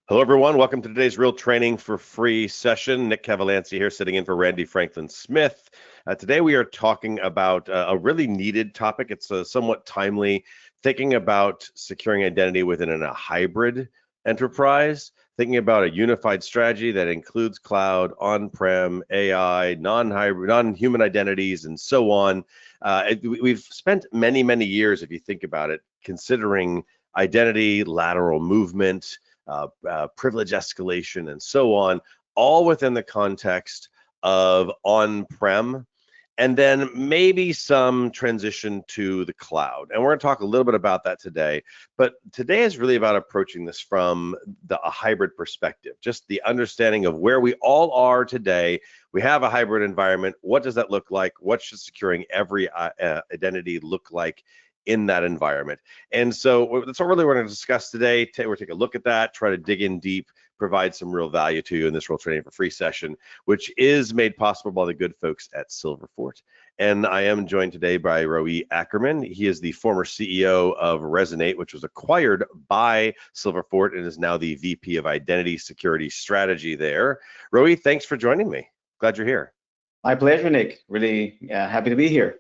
Hello, everyone. Welcome to today's Real Training for Free session. Nick Cavalancia here, sitting in for Randy Franklin Smith. Today, we are talking about a really needed topic. It's somewhat timely, thinking about securing identity within a hybrid enterprise, thinking about a unified strategy that includes cloud, on-prem, AI, non-hybrid, non-human identities, and so on. We've spent many, many years, if you think about it, considering identity, lateral movement, privilege escalation, and so on, all within the context of on-prem, and then maybe some transition to the cloud. And we're going to talk a little bit about that today. But today is really about approaching this from a hybrid perspective, just the understanding of where we all are today. We have a hybrid environment. What does that look like? What should securing every identity look like in that environment? And so that's what really we're going to discuss today. We'll take a look at that, try to dig in deep, provide some real value to you in this Real Training for Free session, which is made possible by the good folks at Silverfort. And I am joined today by Roee Akerman. He is the former CEO of Resonate, which was acquired by Silverfort and is now the VP of Identity Security Strategy there. Roee, thanks for joining me. Glad you're here. My pleasure, Nick. Really happy to be here.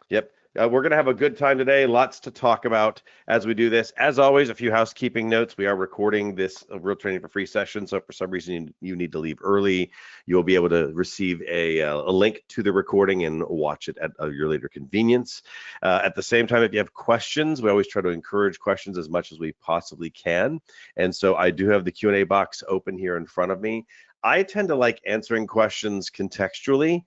Yep. We're going to have a good time today. Lots to talk about as we do this. As always, a few housekeeping notes. We are recording this Real Training for Free session, so if for some reason you need to leave early, you'll be able to receive a link to the recording and watch it at your later convenience. At the same time, if you have questions, we always try to encourage questions as much as we possibly can. And so I do have the Q&A box open here in front of me. I tend to like answering questions contextually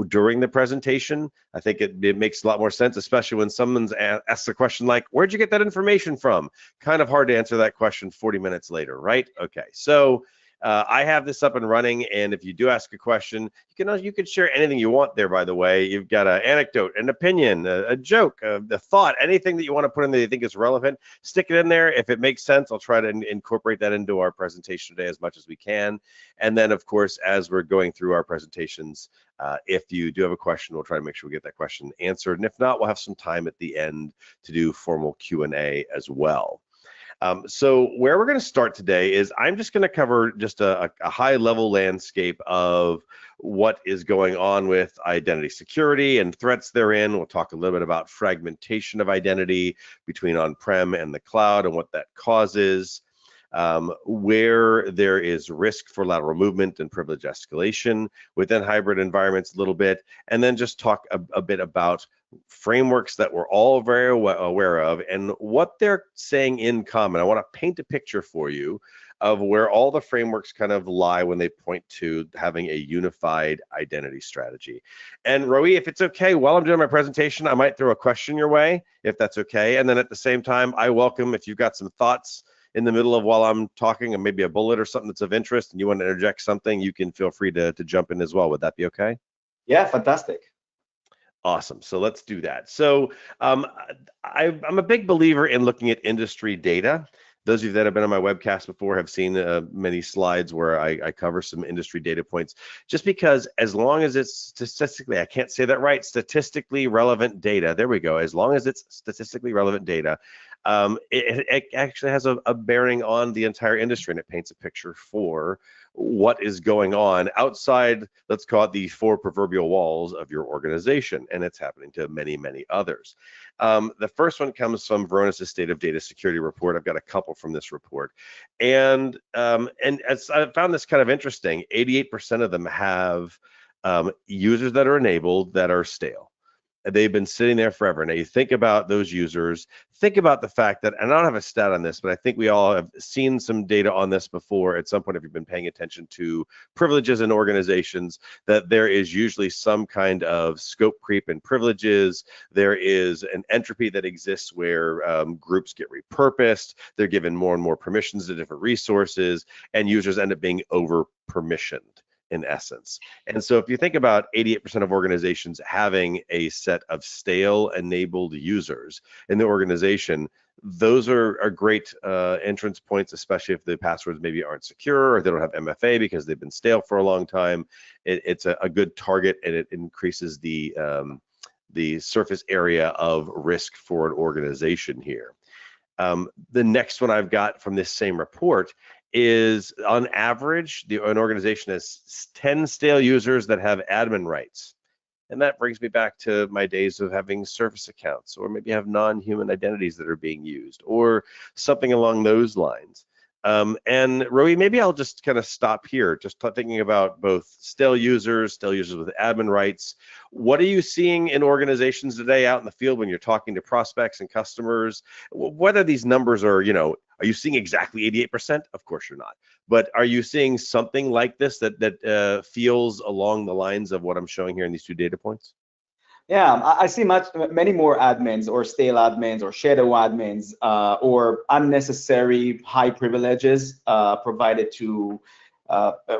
during the presentation. I think it makes a lot more sense, especially when someone's asks a question like, where'd you get that information from? Kind of hard to answer that question 40 minutes later, right? Okay, so I have this up and running, and if you do ask a question, you can share anything you want there, by the way. You've got an anecdote, an opinion, a joke, a thought, anything that you want to put in there you think is relevant, stick it in there. If it makes sense, I'll try to incorporate that into our presentation today as much as we can. And then, of course, as we're going through our presentations, if you do have a question, we'll try to make sure we get that question answered. And if not, we'll have some time at the end to do formal Q&A as well. So where we're going to start today is I'm just going to cover just a high-level landscape of what is going on with identity security and threats therein. We'll talk a little bit about fragmentation of identity between on-prem and the cloud and what that causes, where there is risk for lateral movement and privilege escalation within hybrid environments a little bit, and then just talk a bit about frameworks that we're all very aware of and what they're saying in common. I want to paint a picture for you of where all the frameworks kind of lie when they point to having a unified identity strategy. And Roee, if it's okay, while I'm doing my presentation, I might throw a question your way, if that's okay. And then at the same time, I welcome if you've got some thoughts in the middle of while I'm talking, and maybe a bullet or something that's of interest, and you want to interject something, you can feel free to jump in as well. Would that be okay? Yeah, fantastic. Awesome. So let's do that. So I'm a big believer in looking at industry data. Those of you that have been on my webcast before have seen many slides where I cover some industry data points, just because as long as it's statistically, I can't say that right, statistically relevant data, there we go, as long as it's statistically relevant data, it actually has a bearing on the entire industry, and it paints a picture for what is going on outside, let's call it the four proverbial walls of your organization, and it's happening to many, many others. The first one comes from Varonis' State of Data Security report. I've got a couple from this report, and as I found this kind of interesting, 88% of them have users that are enabled that are stale. They've been sitting there forever. Now you think about those users, think about the fact that, and I don't have a stat on this, but I think we all have seen some data on this before at some point if you've been paying attention to privileges in organizations, that there is usually some kind of scope creep in privileges. There is an entropy that exists where groups get repurposed, they're given more and more permissions to different resources, and users end up being over permissioned in essence. And so if you think about 88% of organizations having a set of stale enabled users in the organization, those are great entrance points, especially if the passwords maybe aren't secure or they don't have MFA because they've been stale for a long time. It's a good target, and it increases the surface area of risk for an organization here. The next one I've got from this same report is on average, an organization has 10 stale users that have admin rights. And that brings me back to my days of having service accounts, or maybe have non-human identities that are being used, or something along those lines. And Roy, maybe I'll just kind of stop here, just thinking about both stale users with admin rights. What are you seeing in organizations today out in the field when you're talking to prospects and customers? Whether these numbers are, are you seeing exactly 88%? Of course you're not. But are you seeing something like this that feels along the lines of what I'm showing here in these two data points? Yeah, I see many more admins or stale admins or shadow admins or unnecessary high privileges provided to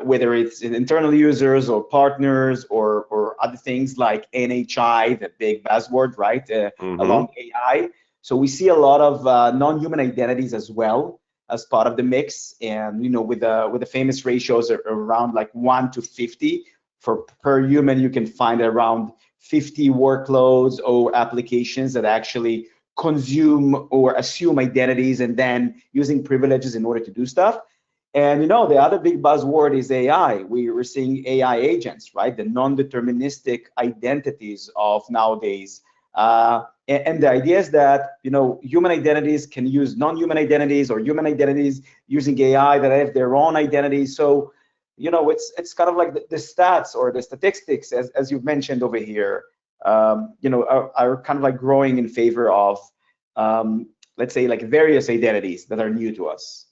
whether it's internal users or partners or other things like NHI, the big buzzword, right? Along AI. So we see a lot of non-human identities as well as part of the mix, and with the famous ratios around like 1 to 50 per human, you can find around 50 workloads or applications that actually consume or assume identities and then using privileges in order to do stuff. And the other big buzzword is AI. We're seeing AI agents, right? The non-deterministic identities of nowadays. And the idea is that human identities can use non-human identities, or human identities using AI that have their own identities. So it's kind of like the stats or the statistics, as you've mentioned over here, are kind of like growing in favor of, let's say, like various identities that are new to us.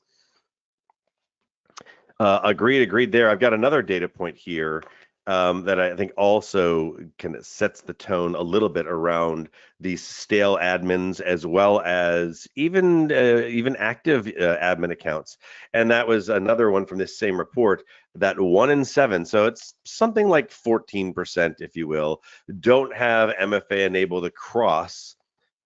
Agreed there. I've got another data point here that I think also kind of sets the tone a little bit around these stale admins, as well as even active admin accounts. And that was another one from this same report, that 1 in 7, so it's something like 14%, if you will, don't have MFA enabled across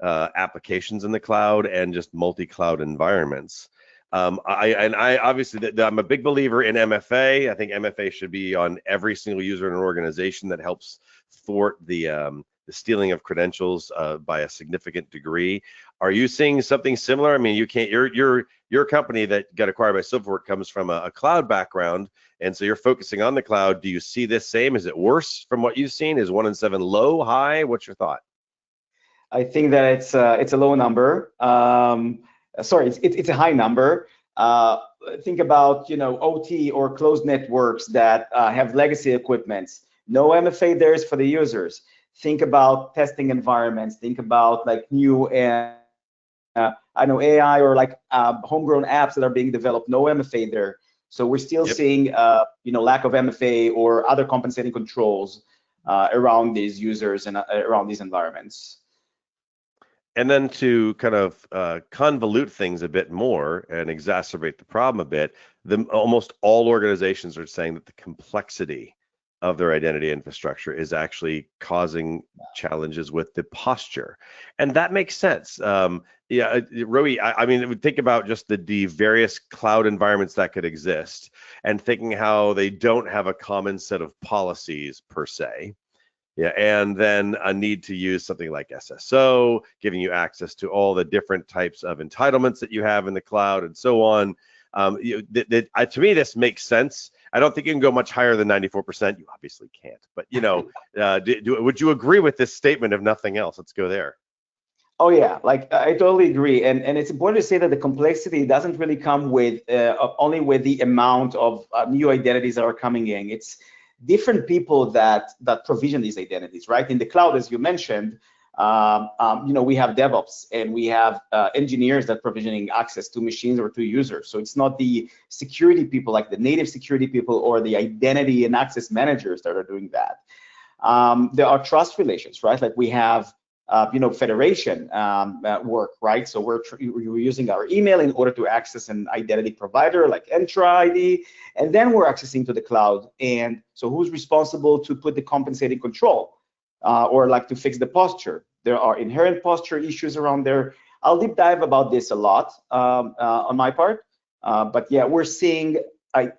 applications in the cloud and just multi-cloud environments. I obviously, I'm a big believer in MFA. I think MFA should be on every single user in an organization. That helps thwart the stealing of credentials by a significant degree. Are you seeing something similar? I mean, your company that got acquired by Silverfort comes from a cloud background, and so you're focusing on the cloud. Do you see this same? Is it worse from what you've seen? Is 1 in 7 low, high? What's your thought? I think that it's a low number. Sorry, it's a high number. Think about OT or closed networks that have legacy equipments. No MFA there is for the users. Think about testing environments. Think about like new I know AI or like homegrown apps that are being developed. No MFA there. So we're still seeing lack of MFA or other compensating controls around these users and around these environments. And then to kind of convolute things a bit more and exacerbate the problem a bit, almost all organizations are saying that the complexity of their identity infrastructure is actually causing challenges with the posture. And that makes sense. Roy, I mean, think about just the various cloud environments that could exist, and thinking how they don't have a common set of policies per se. Yeah, and then a need to use something like SSO, giving you access to all the different types of entitlements that you have in the cloud and so on. To me, this makes sense. I don't think you can go much higher than 94%. You obviously can't, but would you agree with this statement? If nothing else, let's go there. Oh yeah, like I totally agree, and it's important to say that the complexity doesn't really come with only with the amount of new identities that are coming in. It's different people that provision these identities, right? In the cloud, as you mentioned, we have DevOps and we have engineers that provisioning access to machines or to users. So it's not the security people, like the native security people or the identity and access managers that are doing that. There are trust relations, right? Like we have federation work, right? So we're using our email in order to access an identity provider like Entra ID, and then we're accessing to the cloud. And so who's responsible to put the compensating control or like to fix the posture? There are inherent posture issues around there. I'll deep dive about this a lot on my part, but yeah, we're seeing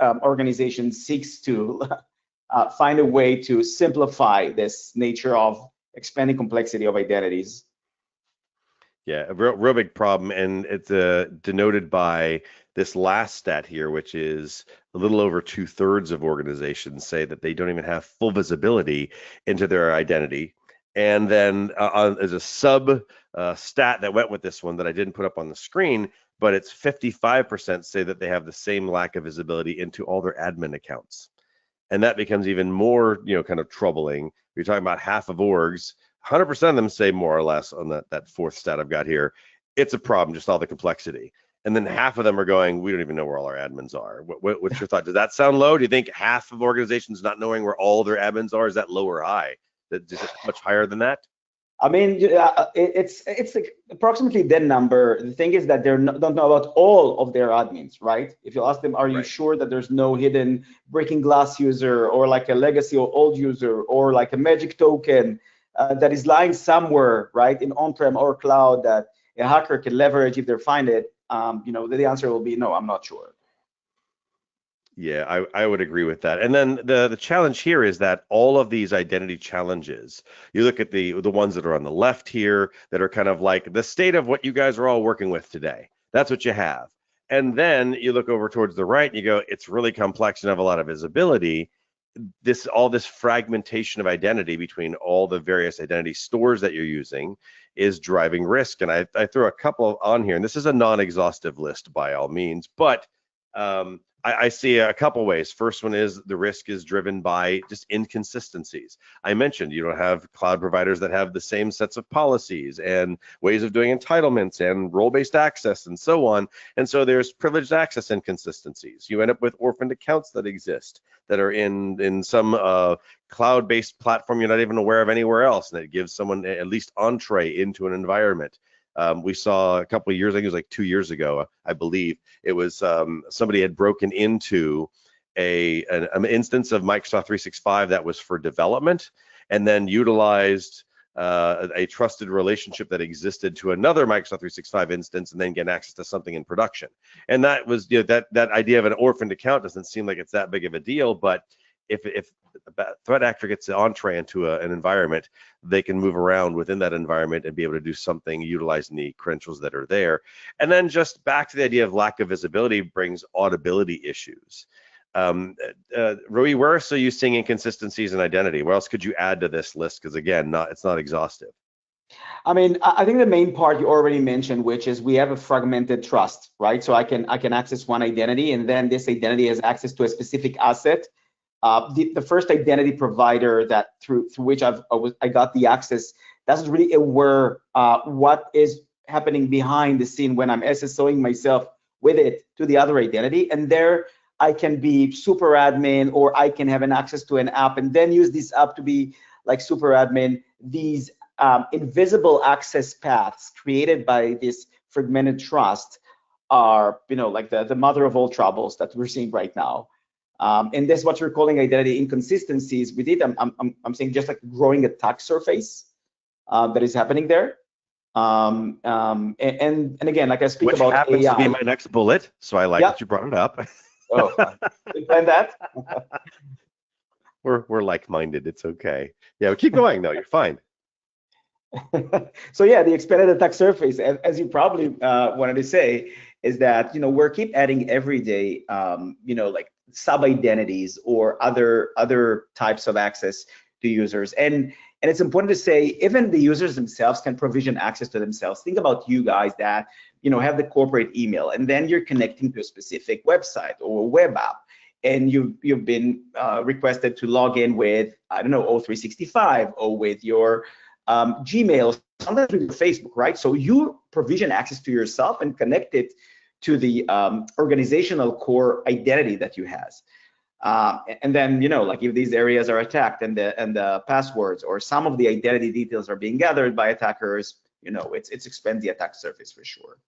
organizations seeks to find a way to simplify this nature of expanding complexity of identities. Yeah, a real big problem, and it's denoted by this last stat here, which is a little over 2/3 of organizations say that they don't even have full visibility into their identity. And then there's a sub stat that went with this one that I didn't put up on the screen, but it's 55% say that they have the same lack of visibility into all their admin accounts. And that becomes even more, kind of troubling. You're talking about half of orgs, 100% of them say more or less on that fourth stat I've got here, it's a problem, just all the complexity. And then half of them are going, we don't even know where all our admins are. What's your thought? Does that sound low? Do you think half of organizations not knowing where all their admins are, is that low or high? Is it much higher than that? I mean, it's like approximately that number. The thing is that they don't know about all of their admins, right? If you ask them, are you sure that there's no hidden breaking glass user or like a legacy or old user or like a magic token that is lying somewhere, right, in on-prem or cloud that a hacker can leverage if they find it? The answer will be no, I'm not sure. Yeah, I would agree with that. And then the challenge here is that all of these identity challenges, you look at the ones that are on the left here that are kind of like the state of what you guys are all working with today. That's what you have. And then you look over towards the right and you go, it's really complex and have a lot of visibility. All this fragmentation of identity between all the various identity stores that you're using is driving risk. And I threw a couple on here, and this is a non-exhaustive list by all means, but I see a couple ways. First one is the risk is driven by just inconsistencies. I mentioned you don't have cloud providers that have the same sets of policies and ways of doing entitlements and role-based access and so on. And so there's privileged access inconsistencies. You end up with orphaned accounts that exist that are in some cloud-based platform you're not even aware of anywhere else, and it gives someone at least entree into an environment. We saw a couple of years, I think it was like 2 years ago, I believe, it was somebody had broken into an instance of Microsoft 365 that was for development, and then utilized a trusted relationship that existed to another Microsoft 365 instance, and then get access to something in production. And that was, that idea of an orphaned account doesn't seem like it's that big of a deal, but if a threat actor gets an entree into an environment, they can move around within that environment and be able to do something utilizing the credentials that are there. And then just back to the idea of lack of visibility brings audibility issues. Rui, where are you seeing inconsistencies in identity? What else could you add to this list? Because again, it's not exhaustive. I mean, I think the main part you already mentioned, which is we have a fragmented trust, right? So I can access one identity, and then this identity has access to a specific asset. The first identity provider that through which I got the access doesn't really aware what is happening behind the scene when I'm SSOing myself with it to the other identity. And there I can be super admin, or I can have an access to an app and then use this app to be like super admin. These invisible access paths created by this fragmented trust are, like the mother of all troubles that we're seeing right now. And that's what we're calling identity inconsistencies. With it, I'm saying just like growing attack surface that is happening there. And again, like I speak Which about happens AI. to be my next bullet, so I like that you brought it up. Oh, you find that? We're like-minded. It's okay. Yeah, but keep going though. You're fine. So yeah, the expanded attack surface, as you probably wanted to say, is that we're keep adding every day, like sub identities or other types of access to users, and it's important to say even the users themselves can provision access to themselves. Think about you guys that have the corporate email, and then you're connecting to a specific website or web app, and you've been requested to log in with, I don't know, O365 or with your Gmail, sometimes with Facebook, right? So you provision access to yourself and connect it to the organizational core identity that you has. And then, like if these areas are attacked and the passwords or some of the identity details are being gathered by attackers, it's expand the attack surface for sure.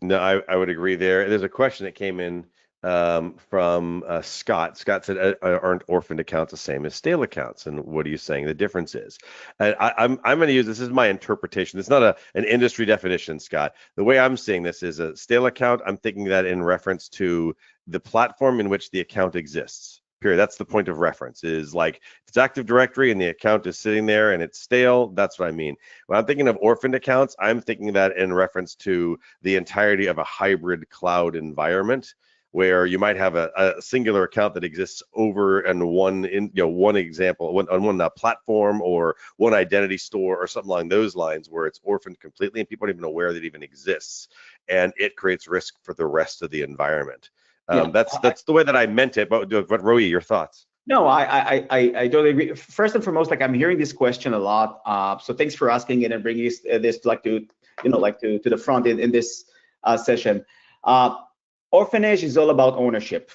No, I would agree there. There's a question that came in from Scott. Scott said, aren't orphaned accounts the same as stale accounts? And what are you saying the difference is? I'm going to use, this is my interpretation. It's not an industry definition, Scott. The way I'm seeing this is a stale account. I'm thinking that in reference to the platform in which the account exists. period. That's the point of reference, is like, if it's Active Directory and the account is sitting there and it's stale, that's what I mean. When I'm thinking of orphaned accounts, I'm thinking that in reference to the entirety of a hybrid cloud environment, where you might have a singular account that exists over and one example, on one platform or one identity store or something along those lines, where it's orphaned completely and people aren't even aware that it even exists, and it creates risk for the rest of the environment. That's the way that I meant it. But Roy, your thoughts? No, I totally agree. First and foremost, like, I'm hearing this question a lot. So thanks for asking it and bringing this to the front in this session. Orphanage is all about ownership.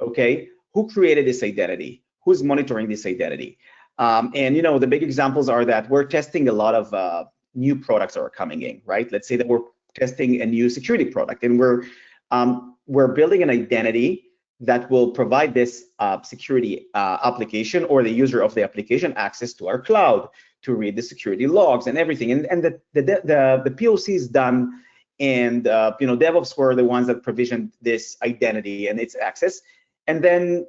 Okay, who created this identity? Who's monitoring this identity? And the big examples are that we're testing a lot of new products that are coming in, right? Let's say that we're testing a new security product, and we're building an identity that will provide this security application or the user of the application access to our cloud to read the security logs and everything. And the POC is done, and DevOps were the ones that provisioned this identity and its access, and then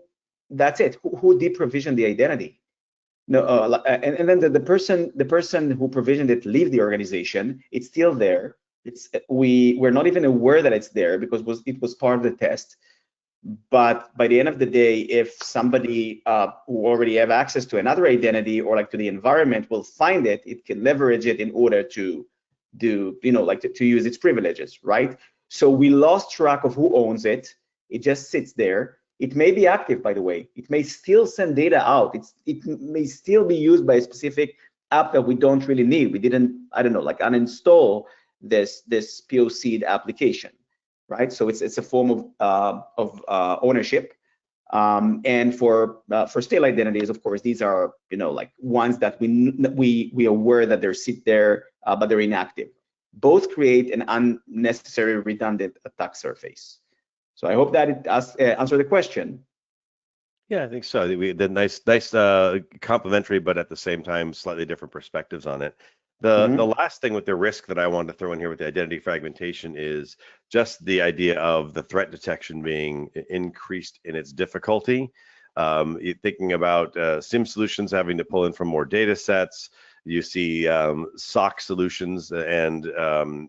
that's it. Who deprovisioned the identity? No, and then the person who provisioned it leave the organization. It's still there. We're not even aware that it's there because it was part of the test. But by the end of the day, if somebody who already have access to another identity or to the environment will find it, it can leverage it in order to do, to use its privileges, right? So we lost track of who owns it. It just sits there. It may be active, by the way. It may still send data out. It may still be used by a specific app that we don't really need. We didn't, uninstall this POC'd application, right? So it's a form of ownership. And for stale identities, of course, these are ones that we are aware that they're sit there, but they're inactive. Both create an unnecessary redundant attack surface. So I hope that it answered the question. Yeah, I think so. The nice complementary, but at the same time, slightly different perspectives on it. The last thing with the risk that I wanted to throw in here with the identity fragmentation is just the idea of the threat detection being increased in its difficulty. Thinking about SIEM solutions having to pull in from more data sets. You see SOC solutions and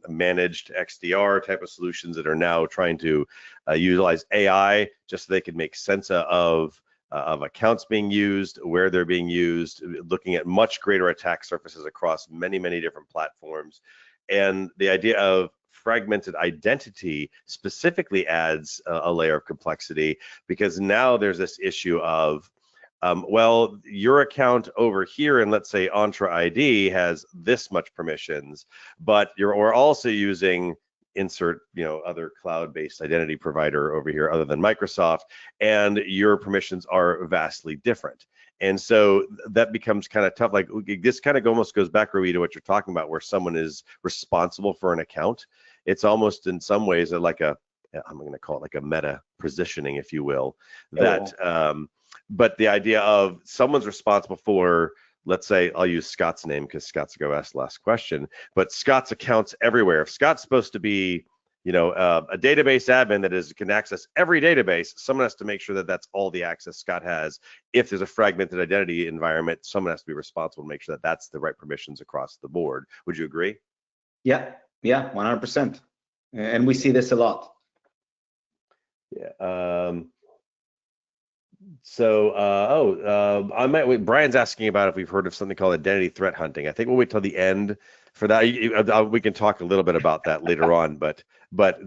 managed XDR type of solutions that are now trying to utilize AI just so they can make sense of accounts being used, where they're being used, looking at much greater attack surfaces across many, many different platforms. And the idea of fragmented identity specifically adds a layer of complexity, because now there's this issue of, well, your account over here in, let's say, Entra ID has this much permissions, but you're also using insert, other cloud-based identity provider over here other than Microsoft, and your permissions are vastly different. And so that becomes kind of tough. Like, this kind of almost goes back, Rui, to what you're talking about, where someone is responsible for an account. It's almost in some ways like I'm going to call it like a meta positioning, if you will, that, but the idea of someone's responsible for, let's say, I'll use Scott's name because Scott's going to ask the last question, but Scott's accounts everywhere. If Scott's supposed to be, a database admin that can access every database, someone has to make sure that that's all the access Scott has. If there's a fragmented identity environment, someone has to be responsible to make sure that that's the right permissions across the board. Would you agree? Yeah, 100%. And we see this a lot. Yeah. I might wait. Brian's asking about if we've heard of something called identity threat hunting. I think we'll wait till the end for that. We can talk a little bit about that later on, but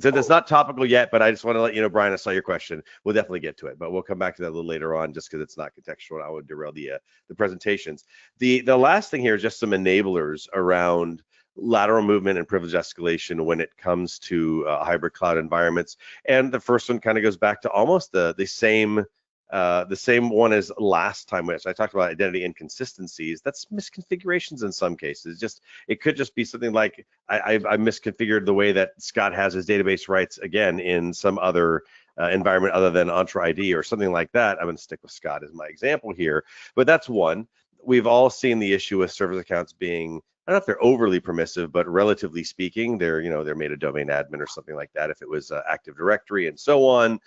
since it's not topical yet, but I just want to let you know, Brian, I saw your question. We'll definitely get to it, but we'll come back to that a little later on, just because it's not contextual. I would derail the presentations. The last thing here is just some enablers around lateral movement and privilege escalation when it comes to hybrid cloud environments. And the first one kind of goes back to almost the same one as last time, which I talked about identity inconsistencies. That's misconfigurations in some cases. It could just be something like I misconfigured the way that Scott has his database rights again in some other environment other than Entra ID or something like that. I'm going to stick with Scott as my example here, but that's one. We've all seen the issue with service accounts being, I don't know if they're overly permissive, but relatively speaking, they're made a domain admin or something like that. If it was Active Directory and so on,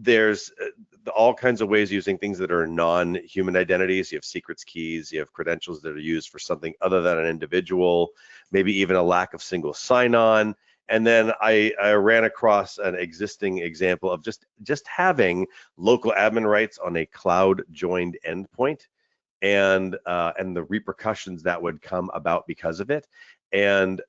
there's all kinds of ways using things that are non-human identities. You have secrets keys, you have credentials that are used for something other than an individual, maybe even a lack of single sign-on. And then I ran across an existing example of just having local admin rights on a cloud joined endpoint, and the repercussions that would come about because of it. And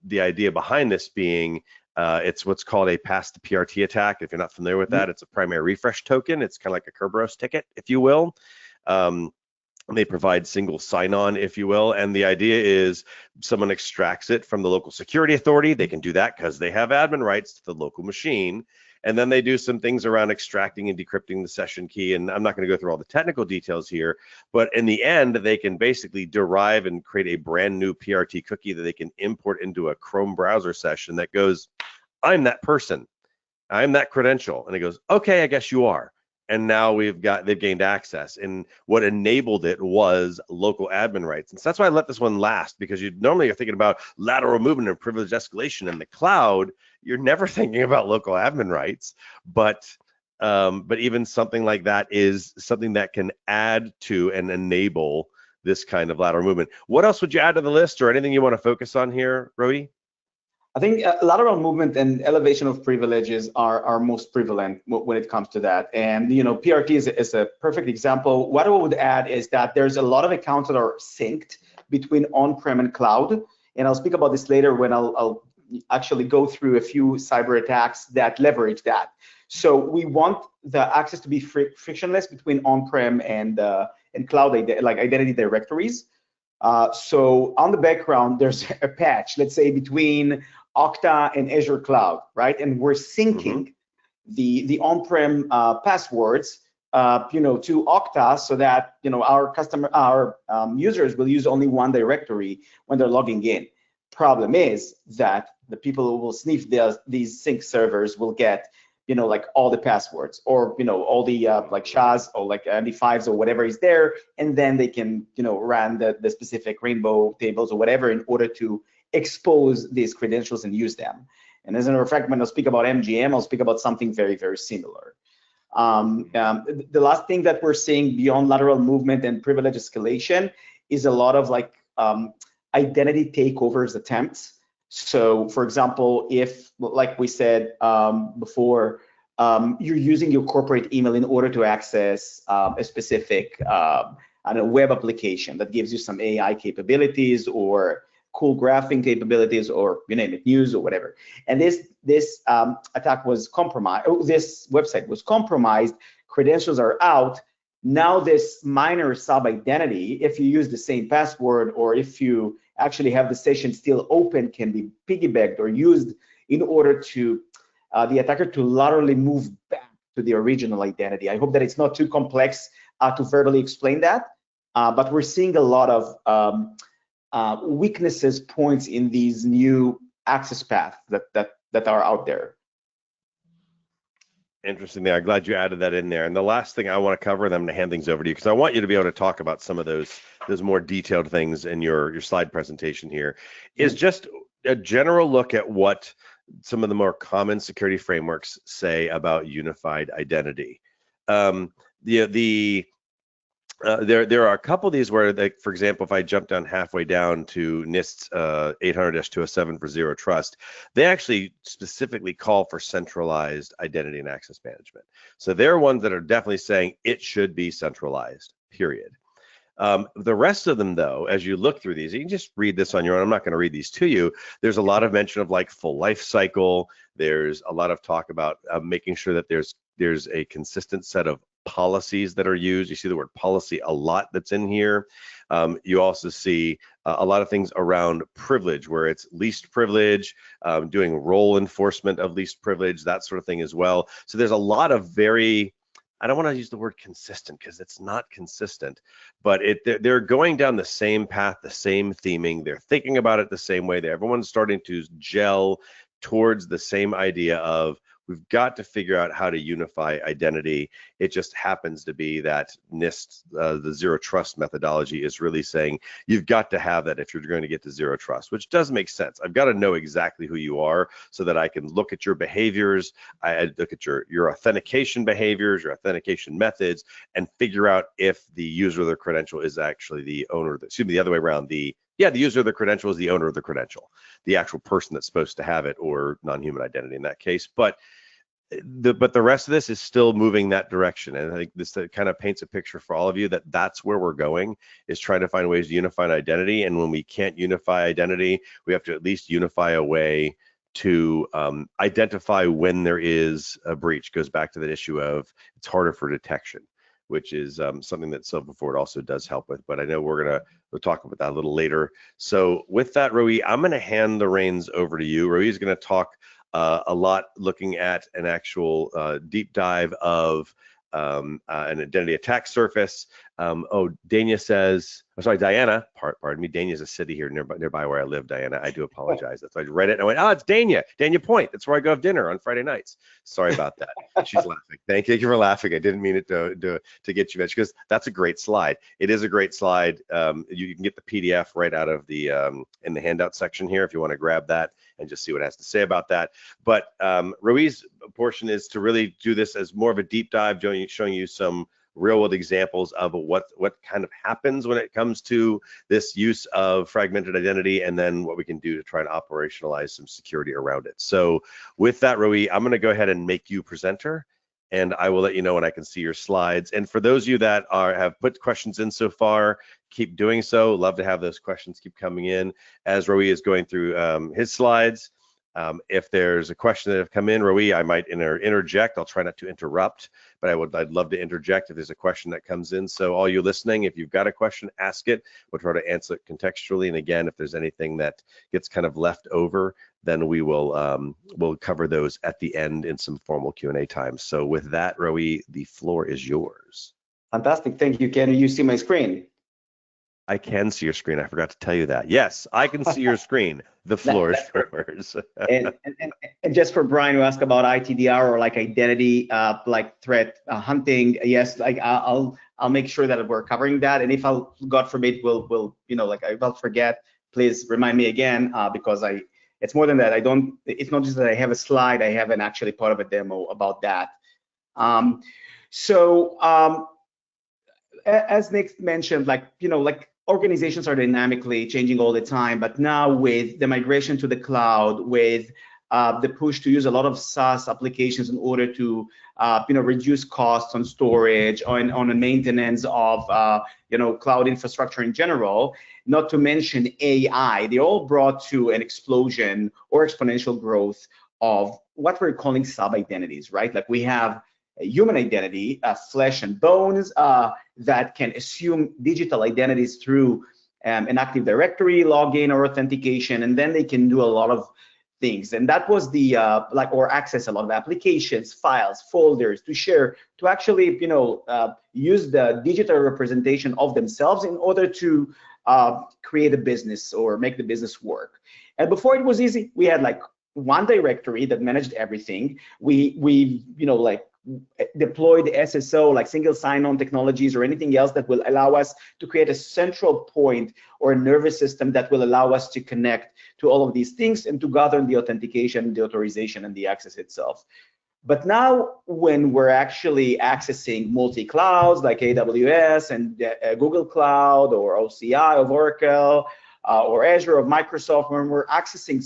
the idea behind this being, it's what's called a pass to PRT attack. If you're not familiar with that, it's a primary refresh token. It's kind of like a Kerberos ticket, if you will. They provide single sign-on, if you will, and the idea is someone extracts it from the local security authority. They can do that because they have admin rights to the local machine, and then they do some things around extracting and decrypting the session key. And I'm not going to go through all the technical details here, but in the end, they can basically derive and create a brand new PRT cookie that they can import into a Chrome browser session that goes, I'm that person, I'm that credential, and it goes, okay, I guess you are. And now they've gained access, and what enabled it was local admin rights. And so that's why I let this one last, because you normally are thinking about lateral movement and privilege escalation in the cloud. You're never thinking about local admin rights, but even something like that is something that can add to and enable this kind of lateral movement. What else would you add to the list, or anything you want to focus on here, Rodi? I think lateral movement and elevation of privileges are most prevalent when it comes to that. And PRT is a perfect example. What I would add is that there's a lot of accounts that are synced between on-prem and cloud. And I'll speak about this later when I'll actually go through a few cyber attacks that leverage that. So we want the access to be frictionless between on-prem and cloud, like identity directories. So on the background, there's a patch, let's say between Okta and Azure Cloud, right? And we're syncing the on-prem passwords, to Okta, so that our users will use only one directory when they're logging in. Problem is that the people who will sniff these sync servers will get, like all the passwords, or all the like SHAs or like MD5s or whatever is there, and then they can run the specific rainbow tables or whatever in order to expose these credentials and use them. And as a matter of fact, when I'll speak about MGM, I'll speak about something very, very similar. The last thing that we're seeing beyond lateral movement and privilege escalation is a lot of identity takeovers attempts. So for example, if, like we said before, you're using your corporate email in order to access a specific web application that gives you some AI capabilities or cool graphing capabilities, or you name it, news or whatever. And this attack was compromised. Oh, this website was compromised. Credentials are out. Now this minor sub-identity, if you use the same password, or if you actually have the session still open, can be piggybacked or used in order to the attacker to laterally move back to the original identity. I hope that it's not too complex to verbally explain that, but we're seeing a lot of weaknesses points in these new access paths that are out there. Interesting there. I'm glad you added that in there. And the last thing I want to cover, and I'm going to hand things over to you, because I want you to be able to talk about some of those more detailed things in your slide presentation here, is just a general look at what some of the more common security frameworks say about unified identity. There are a couple of these where, like, for example, if I jump down halfway down to NIST 800-207 for zero trust, they actually specifically call for centralized identity and access management. So they're ones that are definitely saying it should be centralized, period. The rest of them, though, as you look through these, you can just read this on your own. I'm not going to read these to you. There's a lot of mention of like full life cycle. There's a lot of talk about making sure that there's a consistent set of policies that are used. You see the word policy a lot that's in here. You also see a lot of things around privilege, where it's least privilege, doing role enforcement of least privilege, that sort of thing as well. So there's a lot of I don't want to use the word consistent, because it's not consistent, but they're going down the same path, the same theming. They're thinking about it the same way. Everyone's starting to gel towards the same idea of We've got to figure out how to unify identity. It just happens to be that NIST, the zero trust methodology, is really saying you've got to have that if you're going to get to zero trust, which does make sense. I've got to know exactly who you are so that I can look at your behaviors, I look at your authentication behaviors, your authentication methods, and figure out if the user of the credential is actually the owner, excuse me, the other way around, the user of the credential is the owner of the credential, the actual person that's supposed to have it, or non-human identity in that case. But the rest of this is still moving that direction, and I think this kind of paints a picture for all of you that that's where we're going, is trying to find ways to unify an identity. And when we can't unify identity, we have to at least unify a way to identify when there is a breach. Goes back to that issue of it's harder for detection, which is something that Silverfort also does help with. But I know we'll talk about that a little later. So with that, Rui, I'm going to hand the reins over to you. Rui is going to talk a lot, looking at an actual deep dive of an identity attack surface. Dania says, Diana, pardon me, Dania is a city here nearby where I live, Diana. I do apologize. That's why I read it and I went, it's Dania Point. That's where I go have dinner on Friday nights. Sorry about that. She's laughing. Thank you for laughing. I didn't mean it to get you mentioned, because that's a great slide. It is a great slide. You can get the PDF right out of the in the handout section here if you want to grab that and just see what it has to say about that. But Rui's portion is to really do this as more of a deep dive, showing you some real world examples of what kind of happens when it comes to this use of fragmented identity, and then what we can do to try and operationalize some security around it. So with that, Rui, I'm going to go ahead and make you presenter, and I will let you know when I can see your slides. And for those of you that have put questions in so far, keep doing so. Love to have those questions keep coming in as Rui is going through his slides. If there's a question that have come in, Rui, I might interject. I'll try not to interrupt, but I'd love to interject if there's a question that comes in. So all you listening, if you've got a question, ask it. We'll try to answer it contextually. And again, if there's anything that gets kind of left over, then we will we'll cover those at the end in some formal Q&A time. So with that, Rui, the floor is yours. Fantastic. Thank you. Can you see my screen? I can see your screen. I forgot to tell you that. Yes, I can see your screen. The floor is yours. and just for Brian, who asked about ITDR or like identity, like threat hunting. Yes, like I'll make sure that we're covering that. And if God forbid, we'll like if I'll forget, please remind me again, because it's more than that. It's not just that I have a slide. I have actually part of a demo about that. As Nick mentioned, like organizations are dynamically changing all the time, but now with the migration to the cloud, with the push to use a lot of SaaS applications in order to reduce costs on storage, on the maintenance of cloud infrastructure in general, not to mention AI, they all brought to an explosion or exponential growth of what we're calling sub-identities, right? Like we have a human identity, flesh and bones, that can assume digital identities through an Active Directory login or authentication, and then they can do a lot of things. And that was the or access a lot of applications, files, folders to share, to actually use the digital representation of themselves in order to create a business or make the business work. And before it was easy, we had like one directory that managed everything. We deployed SSO, like single sign-on technologies or anything else that will allow us to create a central point or a nervous system that will allow us to connect to all of these things and to govern the authentication, the authorization, and the access itself. But now when we're actually accessing multi-clouds like AWS and Google Cloud or OCI of Oracle or Azure of Microsoft, when we're accessing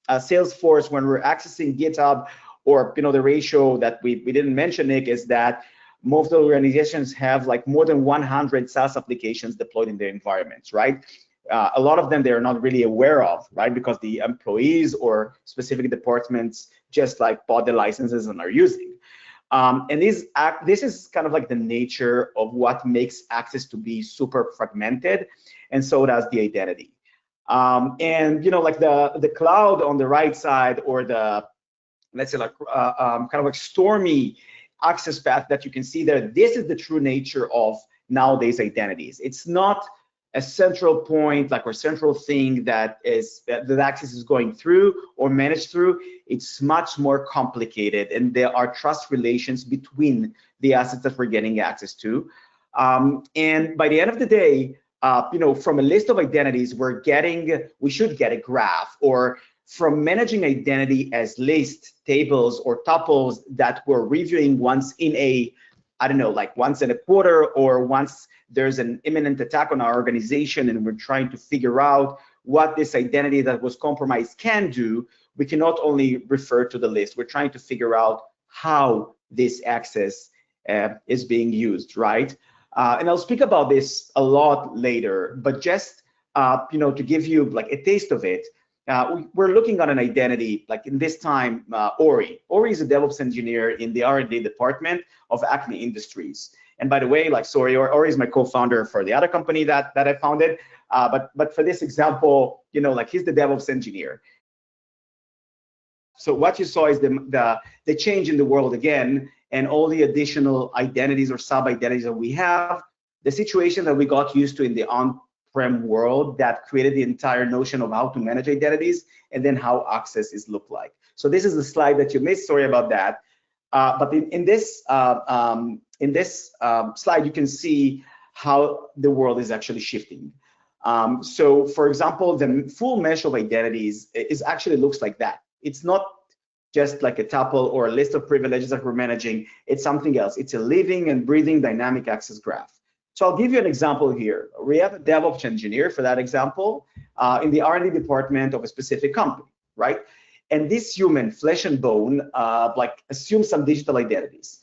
Salesforce, when we're accessing GitHub, or the ratio that we didn't mention, Nick, is that most organizations have like more than 100 SaaS applications deployed in their environments, right? A lot of them they're not really aware of, right? Because the employees or specific departments just like bought the licenses and are using. And this is kind of like the nature of what makes access to be super fragmented, and so does the identity. And like the cloud on the right side, or the let's say like kind of like stormy access path that you can see there, this is the true nature of nowadays identities. It's not a central point, like, or central thing that access is going through or managed through. It's much more complicated, and there are trust relations between the assets that we're getting access to. And by the end of the day, from a list of identities, we should get a graph, or from managing identity as lists, tables, or tuples that we're reviewing once in a, I don't know, like once in a quarter, or once there's an imminent attack on our organization and we're trying to figure out what this identity that was compromised can do, we can not only refer to the list, we're trying to figure out how this access is being used, right? And I'll speak about this a lot later, but just to give you like a taste of it, we're looking at an identity, like in this time, Ori. Ori is a DevOps engineer in the R&D department of Acme Industries. And by the way, like, sorry, Ori is my co-founder for the other company that I founded. But for this example, like, he's the DevOps engineer. So what you saw is the change in the world again, and all the additional identities or sub-identities that we have, the situation that we got used to in the on-prem world that created the entire notion of how to manage identities, and then how access is look like. So this is the slide that you missed, sorry about that. But in this slide, you can see how the world is actually shifting. So for example, the full mesh of identities actually looks like that. It's not just like a tuple or a list of privileges that we're managing. It's something else. It's a living and breathing dynamic access graph. So I'll give you an example here. We have a DevOps engineer for that example in the R&D department of a specific company, right? And this human, flesh and bone, like, assumes some digital identities.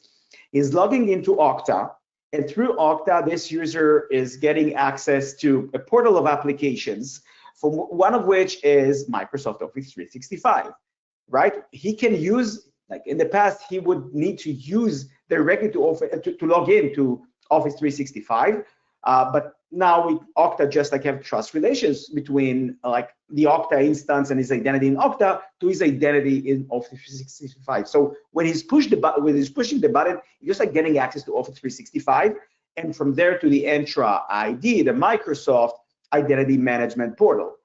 He's logging into Okta, and through Okta, this user is getting access to a portal of applications, from one of which is Microsoft Office 365, right? He can use, like in the past, he would need to use directly to log in to Office 365, but now Okta just like have trust relations between like the Okta instance and his identity in Okta to his identity in Office 365. So when he's pushing the button, he's just like getting access to Office 365, and from there to the Entra ID, the Microsoft identity management portal.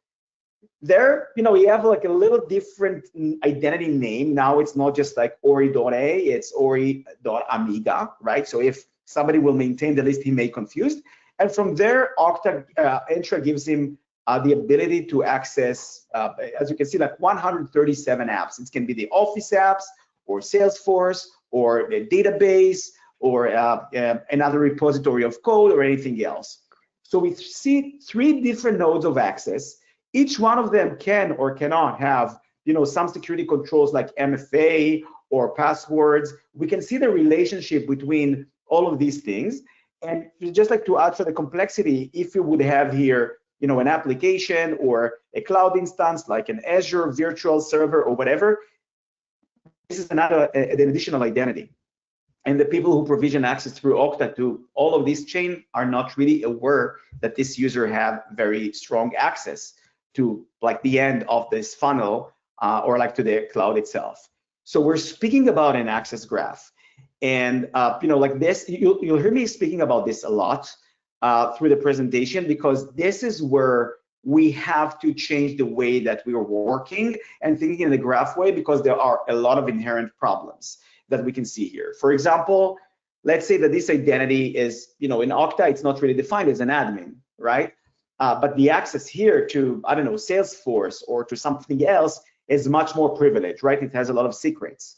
There, you have like a little different identity name. Now it's not just like Ori.a, it's Ori.amiga, right? So if somebody will maintain the list, he may confuse. And from there, Okta Entra gives him the ability to access, as you can see, like 137 apps. It can be the Office apps, or Salesforce, or a database, or another repository of code, or anything else. So we see 3 different nodes of access. Each one of them can or cannot have, some security controls like MFA or passwords. We can see the relationship between all of these things. And just like to add for the complexity, if you would have here, an application or a cloud instance like an Azure virtual server or whatever, this is an additional identity. And the people who provision access through Okta to all of this chain are not really aware that this user have very strong access to like the end of this funnel or like to the cloud itself. So we're speaking about an access graph. And like this, you'll hear me speaking about this a lot through the presentation, because this is where we have to change the way that we are working and thinking in the graph way, because there are a lot of inherent problems that we can see here. For example, let's say that this identity is, in Okta, it's not really defined as an admin, right? But the access here to, I don't know, Salesforce or to something else is much more privileged, right? It has a lot of secrets.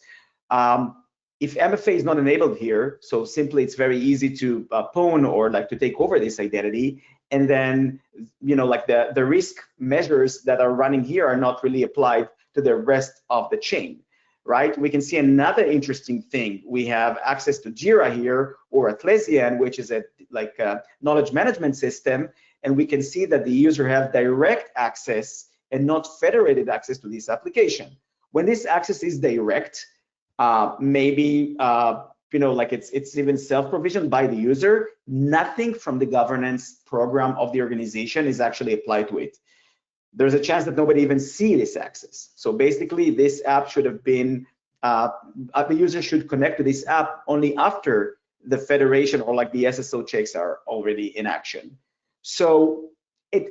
If MFA is not enabled here, so simply it's very easy to pwn or like to take over this identity, and then like the risk measures that are running here are not really applied to the rest of the chain, right? We can see another interesting thing. We have access to Jira here, or Atlassian, which is a knowledge management system, and we can see that the user have direct access and not federated access to this application. When this access is direct, maybe like it's even self-provisioned by the user, nothing from the governance program of the organization is actually applied to it. There's a chance that nobody even see this access. So basically, this app should have been, the user should connect to this app only after the federation or like the SSO checks are already in action. So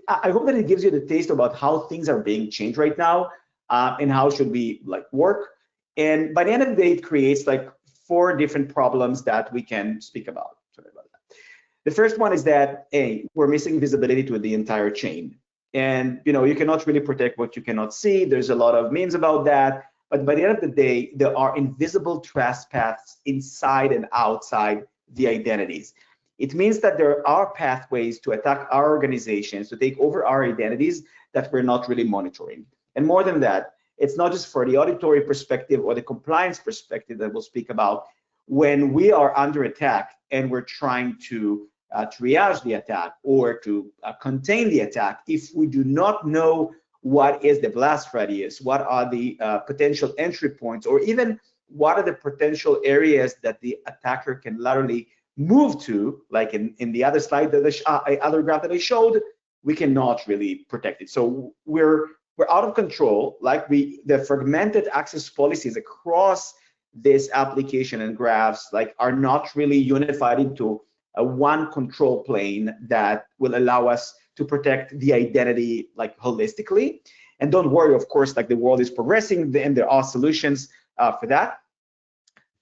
I hope that it gives you the taste about how things are being changed right now, and how should we like work. And by the end of the day, it creates like 4 different problems that we can speak about. Sorry about that. The first one is that, A, we're missing visibility to the entire chain. And you cannot really protect what you cannot see. There's a lot of memes about that. But by the end of the day, there are invisible trash paths inside and outside the identities. It means that there are pathways to attack our organizations, to take over our identities that we're not really monitoring. And more than that, it's not just for the auditory perspective or the compliance perspective that we'll speak about. When we are under attack and we're trying to triage the attack or to contain the attack, if we do not know what is the blast radius, what are the potential entry points, or even what are the potential areas that the attacker can laterally move to, like in the other slide, that other graph that I showed, we cannot really protect it. So we're out of control. Like the fragmented access policies across this application and graphs like are not really unified into a one control plane that will allow us to protect the identity like holistically. And don't worry, of course, like the world is progressing and there are solutions for that.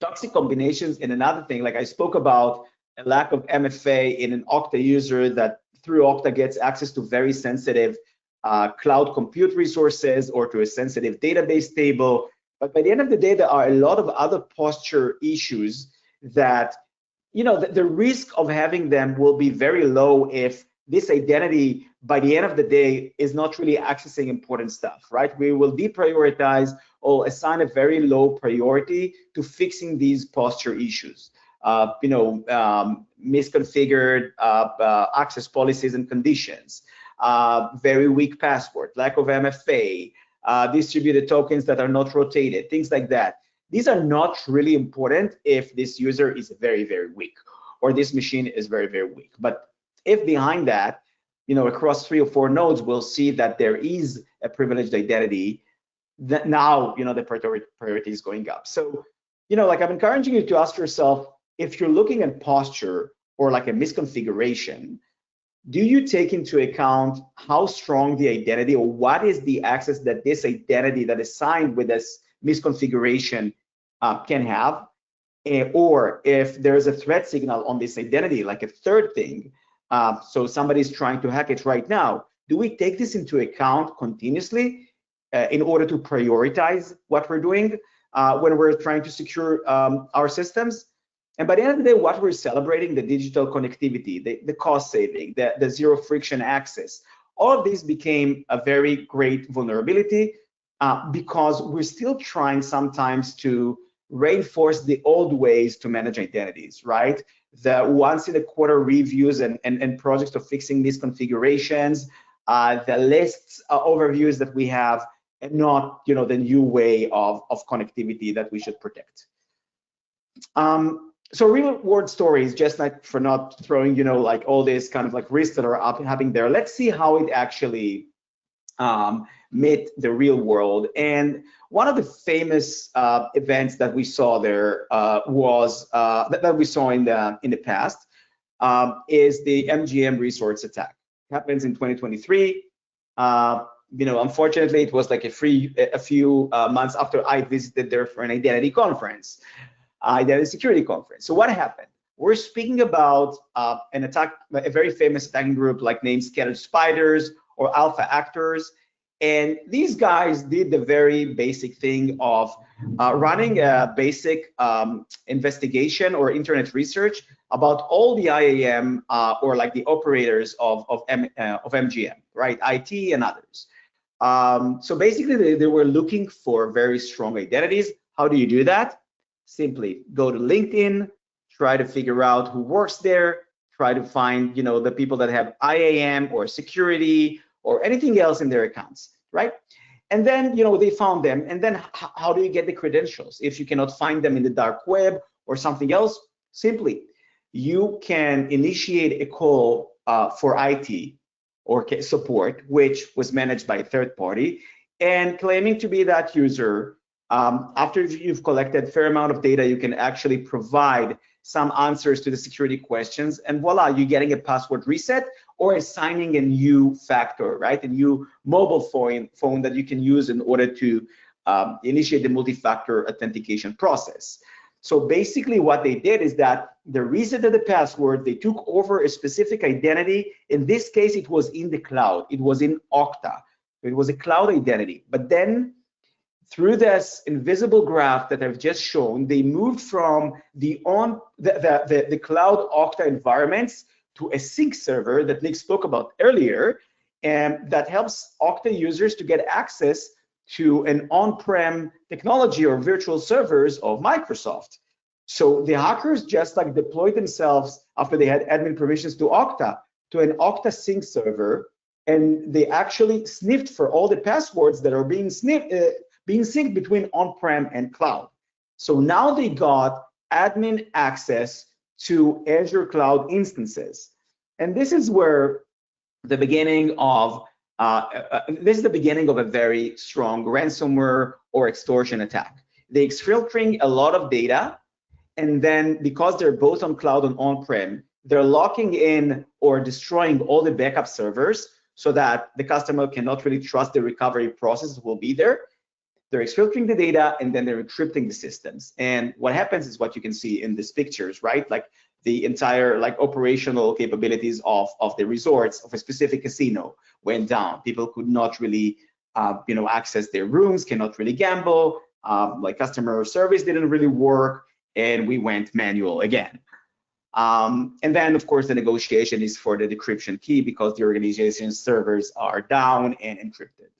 Toxic combinations, and another thing, like I spoke about a lack of MFA in an Okta user that through Okta gets access to very sensitive cloud compute resources or to a sensitive database table. But by the end of the day, there are a lot of other posture issues that, the risk of having them will be very low if this identity, by the end of the day, is not really accessing important stuff, right? We will deprioritize or assign a very low priority to fixing these posture issues. Misconfigured access policies and conditions, very weak password, lack of MFA, distributed tokens that are not rotated, things like that. These are not really important if this user is very, very weak or this machine is very, very weak. But if behind that, across 3 or 4 nodes, we'll see that there is a privileged identity, that now, the priority is going up. So, like I'm encouraging you to ask yourself, if you're looking at posture or like a misconfiguration, do you take into account how strong the identity or what is the access that this identity that is signed with this misconfiguration can have? Or if there's a threat signal on this identity, like a third thing, so somebody's trying to hack it right now, do we take this into account continuously in order to prioritize what we're doing when we're trying to secure our systems? And by the end of the day, what we're celebrating, the digital connectivity, the cost saving, the zero friction access, all of these became a very great vulnerability because we're still trying sometimes to reinforce the old ways to manage identities, right? The once in a quarter reviews and projects of fixing these configurations, the lists overviews that we have, and not the new way of connectivity that we should protect. So real world stories, just like for not throwing like all these kind of like risks that are happening there. Let's see how it actually met the real world. And one of the famous events that we saw there was that we saw in the past is the MGM Resorts attack. It happens in 2023. Unfortunately, it was like a few months after I visited there for an identity conference, identity security conference. So what happened? We're speaking about an attack, a very famous attacking group like named Scattered Spiders or Alpha Actors. And these guys did the very basic thing of running a basic investigation or internet research about all the IAM or like the operators of MGM, right? IT and others. So basically, they were looking for very strong identities. How do you do that? Simply go to LinkedIn, try to figure out who works there, try to find the people that have IAM or security or anything else in their accounts, right? And then they found them. And then how do you get the credentials if you cannot find them in the dark web or something else? Simply, you can initiate a call for IT or support, which was managed by a third party, and claiming to be that user. After you've collected a fair amount of data, you can actually provide some answers to the security questions, and voila, you're getting a password reset or assigning a new factor, right? A new mobile phone that you can use in order to initiate the multi-factor authentication process. So basically what they did is that they resetted the password, they took over a specific identity. In this case, it was in the cloud, it was in Okta. It was a cloud identity. But then through this invisible graph that I've just shown, they moved from the cloud Okta environments to a sync server that Nick spoke about earlier, and that helps Okta users to get access to an on-prem technology or virtual servers of Microsoft. So the hackers just like deployed themselves after they had admin permissions to Okta to an Okta sync server, and they actually sniffed for all the passwords that are being synced between on-prem and cloud. So now they got admin access to Azure cloud instances. And this is where the beginning of a very strong ransomware or extortion attack. They're exfiltrating a lot of data, and then because they're both on cloud and on-prem, they're locking in or destroying all the backup servers so that the customer cannot really trust the recovery process will be there. They're exfiltrating the data, and then they're encrypting the systems. And what happens is what you can see in these pictures, right? Like the entire like operational capabilities of the resorts of a specific casino went down. People could not really access their rooms, cannot really gamble, like customer service didn't really work, and we went manual again. And then of course the negotiation is for the decryption key because the organization's servers are down and encrypted.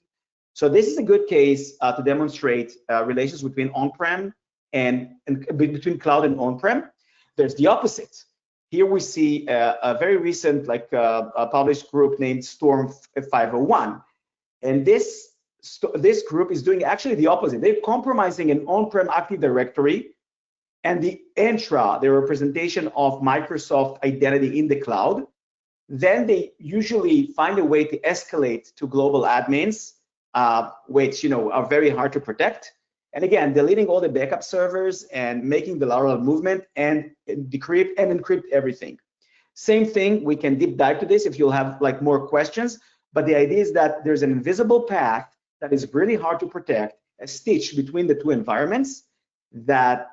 So this is a good case to demonstrate relations between on-prem and between cloud and on-prem. There's the opposite. Here we see a very recent a published group named Storm-0501, and this group is doing actually the opposite. They're compromising an on-prem Active Directory and the representation of Microsoft identity in the cloud. Then they usually find a way to escalate to global admins, which are very hard to protect. And again, deleting all the backup servers and making the lateral movement and decrypt and encrypt everything. Same thing, we can deep dive to this if you'll have like more questions, but the idea is that there's an invisible path that is really hard to protect, a stitch between the two environments that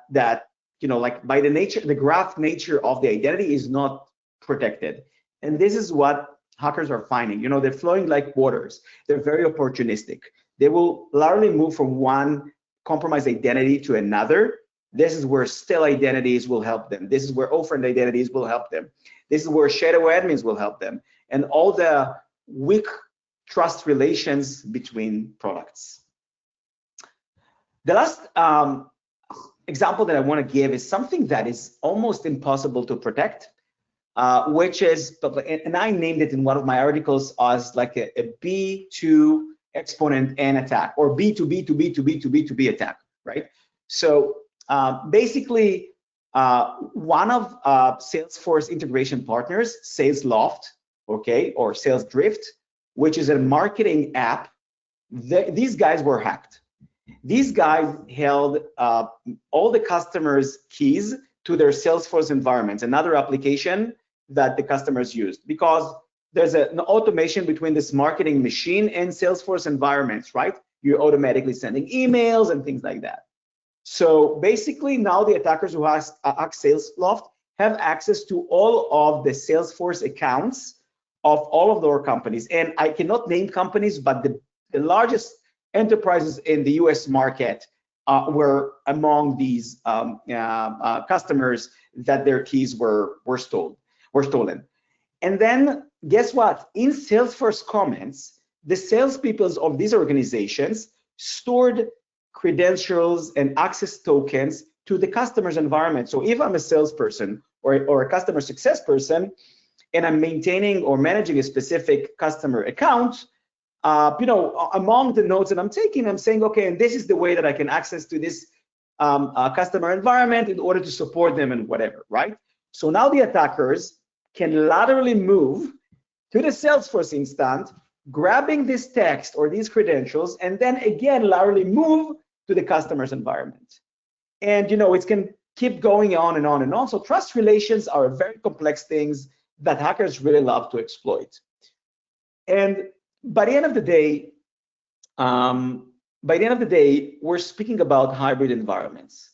like by the graph nature of the identity is not protected. And this is what hackers are finding. They're flowing like waters. They're very opportunistic. They will literally move from one compromised identity to another. This is where stale identities will help them. This is where orphaned identities will help them. This is where shadow admins will help them, and all the weak trust relations between products. The last example that I want to give is something that is almost impossible to protect, which is, and I named it in one of my articles as like a B2 exponent n attack, or B to B to B to B to B to B attack, right? So basically, one of Salesforce integration partners, SalesLoft, okay, or SalesDrift, which is a marketing app, these guys were hacked. These guys held all the customers' keys to their Salesforce environments, another application that the customers used, because there's an automation between this marketing machine and Salesforce environments, right? You're automatically sending emails and things like that. So basically now the attackers who hack SalesLoft have access to all of the Salesforce accounts of all of their companies. And I cannot name companies, but the largest enterprises in the US market were among these customers that their keys were stolen. And then guess what? In Salesforce comments, the salespeople of these organizations stored credentials and access tokens to the customer's environment. So if I'm a salesperson or a customer success person, and I'm maintaining or managing a specific customer account, among the notes that I'm taking, I'm saying, okay, and this is the way that I can access to this customer environment in order to support them and whatever, right? So now the attackers can laterally move to the Salesforce instance, grabbing this text or these credentials, and then again laterally move to the customer's environment. And it can keep going on and on and on. So trust relations are very complex things. that hackers really love to exploit. And by the end of the day, we're speaking about hybrid environments,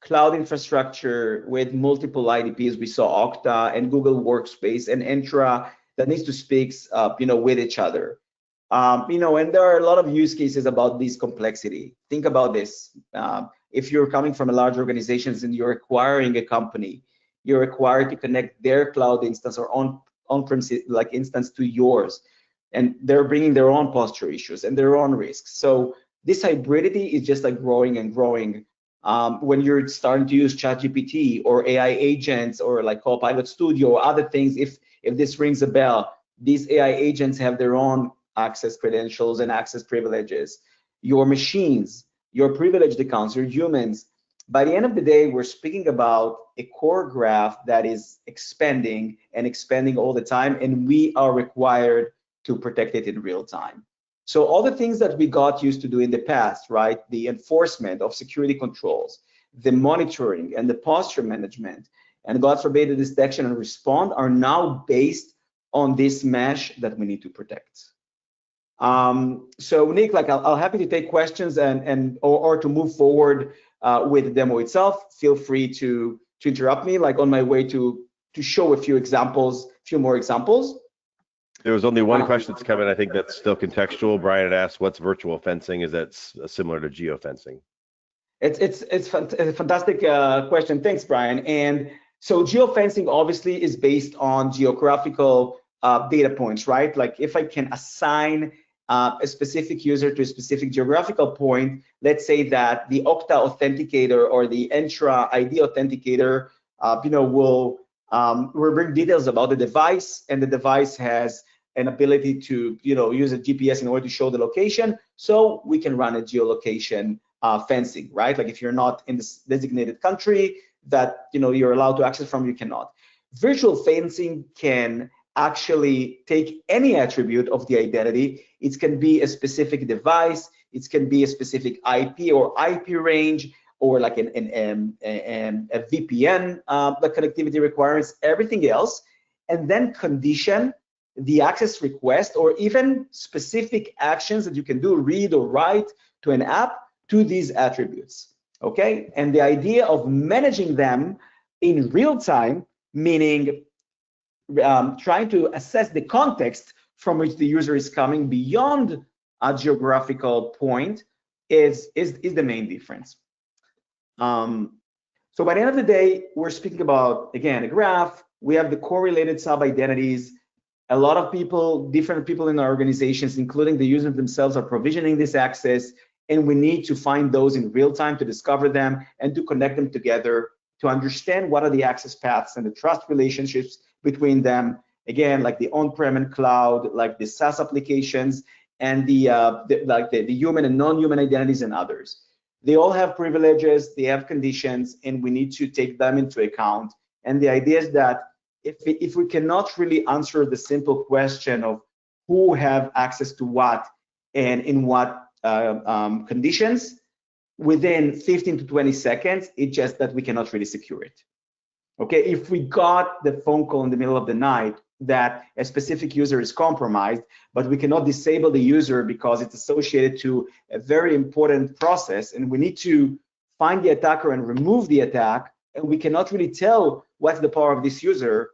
cloud infrastructure with multiple IdPs. We saw Okta and Google Workspace and Entra that needs to speak, with each other. And there are a lot of use cases about this complexity. Think about this. If you're coming from a large organizations and you're acquiring a company, you're required to connect their cloud instance or on-prem like instance to yours, and they're bringing their own posture issues and their own risks. So this hybridity is just like growing and growing. When you're starting to use ChatGPT or AI agents or like Copilot Studio or other things, if this rings a bell, these AI agents have their own access credentials and access privileges. Your machines, your privileged accounts, your humans. By the end of the day, we're speaking about a core graph that is expanding and expanding all the time, and we are required to protect it in real time. So all the things that we got used to do in the past, right? The enforcement of security controls, the monitoring and the posture management, and God forbid the detection and respond are now based on this mesh that we need to protect. So Nick, like I'll happy to take questions or to move forward with the demo itself. Feel free to interrupt me, like on my way to show a few more examples. There was only one question that's coming. I think that's still contextual. Brian had asked, "What's virtual fencing? Is that similar to geofencing?" It's a fantastic question. Thanks, Brian. And so geofencing obviously is based on geographical data points, right? Like if I can assign a specific user to a specific geographical point, let's say that the Okta authenticator or the Entra ID authenticator, will bring details about the device, and the device has an ability to, use a GPS in order to show the location, so we can run a geolocation fencing, right? Like if you're not in this designated country that you're allowed to access from, you cannot. Virtual fencing can actually take any attribute of the identity. It can be a specific device, it can be a specific IP or IP range, or like a VPN, the connectivity requirements, everything else, and then condition the access request or even specific actions that you can do, read or write to an app, to these attributes, okay? And the idea of managing them in real time, meaning trying to assess the context from which the user is coming beyond a geographical point is the main difference. So by the end of the day, we're speaking about, again, a graph. We have the correlated sub-identities. A lot of people, different people in our organizations, including the users themselves, are provisioning this access, and we need to find those in real time to discover them and to connect them together to understand what are the access paths and the trust relationships between them. Again, like the on-prem and cloud, like the SaaS applications, and the human and non-human identities and others. They all have privileges, they have conditions, and we need to take them into account. And the idea is that if we cannot really answer the simple question of who have access to what and in what conditions within 15 to 20 seconds, it's just that we cannot really secure it. Okay, if we got the phone call in the middle of the night that a specific user is compromised, but we cannot disable the user because it's associated to a very important process, and we need to find the attacker and remove the attack, and we cannot really tell what's the power of this user.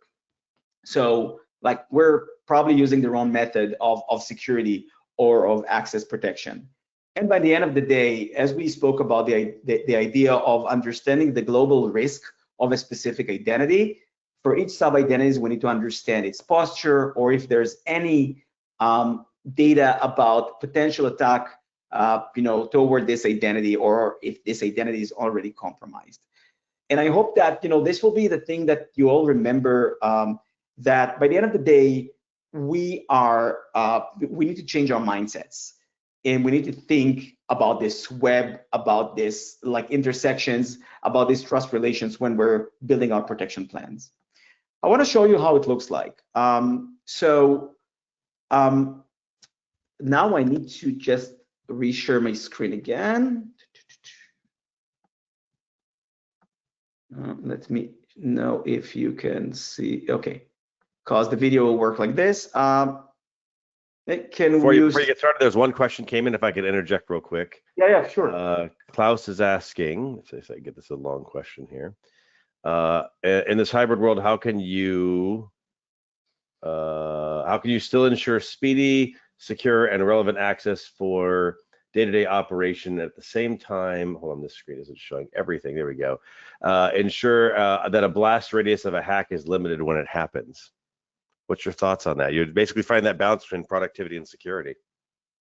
So like we're probably using the wrong method of security or of access protection. And by the end of the day, as we spoke about the idea of understanding the global risk of a specific identity, for each sub-identities, we need to understand its posture, or if there's any data about potential attack, toward this identity, or if this identity is already compromised. And I hope that this will be the thing that you all remember, that by the end of the day, we need to change our mindsets, and we need to think about this web, about this like intersections, about these trust relations when we're building our protection plans. I want to show you how it looks like. Now I need to just reshare my screen again. Let me know if you can see. Okay. because the video will work like this. Before you get started, there's one question came in, if I could interject real quick. Yeah, sure. Klaus is asking, if I get this a long question here. In this hybrid world, how can you still ensure speedy, secure, and relevant access for day-to-day operation at the same time? Hold on, this screen isn't showing everything. There we go. Ensure that a blast radius of a hack is limited when it happens. What's your thoughts on that? You basically find that balance between productivity and security.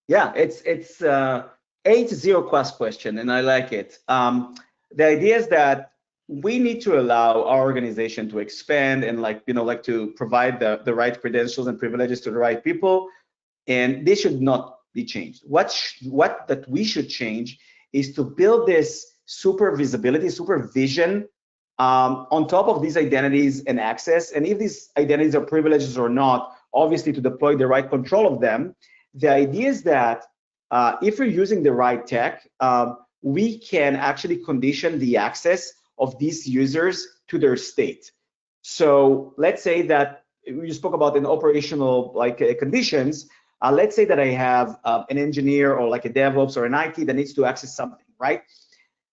Yeah, it's a 8-0 class question, and I like it. The idea is that we need to allow our organization to expand and like to provide the right credentials and privileges to the right people, and this should not be changed. What that we should change is to build this supervision on top of these identities and access, and if these identities are privileges or not, obviously to deploy the right control of them. The idea is that if you're using the right tech, we can actually condition the access of these users to their state. So let's say that you spoke about an operational conditions. Let's say that I have an engineer or like a DevOps or an IT that needs to access something, right?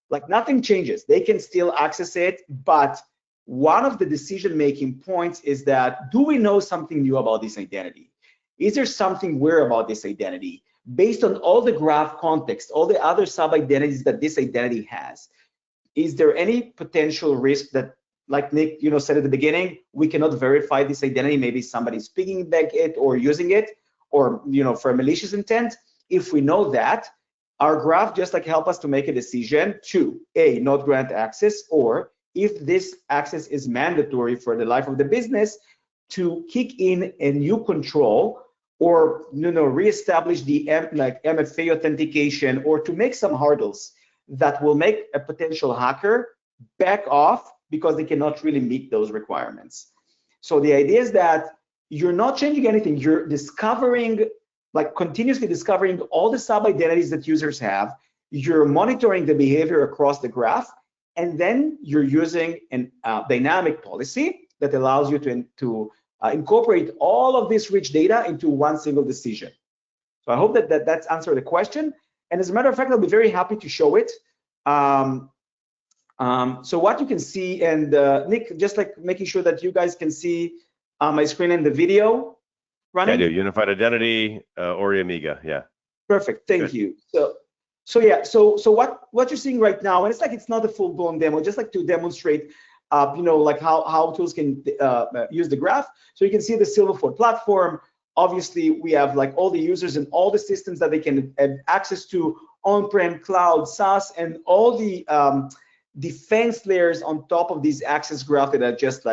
Like nothing changes. They can still access it, but one of the decision-making points is that, do we know something new about this identity? Is there something weird about this identity? Based on all the graph context, all the other sub-identities that this identity has, is there any potential risk that, like Nick said at the beginning, we cannot verify this identity? Maybe somebody's picking back it or using it, or for a malicious intent. If we know that, our graph just help us to make a decision to not grant access, or if this access is mandatory for the life of the business, to kick in a new control, or reestablish the MFA authentication, or to make some hurdles that will make a potential hacker back off because they cannot really meet those requirements. So the idea is that you're not changing anything. You're discovering, continuously discovering all the sub-identities that users have. You're monitoring the behavior across the graph, and then you're using a dynamic policy that allows you to incorporate all of this rich data into one single decision. So I hope that that's answered the question. And as a matter of fact, I'll be very happy to show it. So what you can see, and Nick, just making sure that you guys can see my screen and the video running. Yeah, I do. Unified identity, Ori Amiga. Yeah. Perfect. Thank you. So what you're seeing right now, and it's not a full-blown demo, just to demonstrate, how tools can use the graph. So you can see the Silverfort platform. Obviously, we have all the users and all the systems that they can have access to, on-prem, cloud, SaaS, and all the defense layers on top of these access graph that I just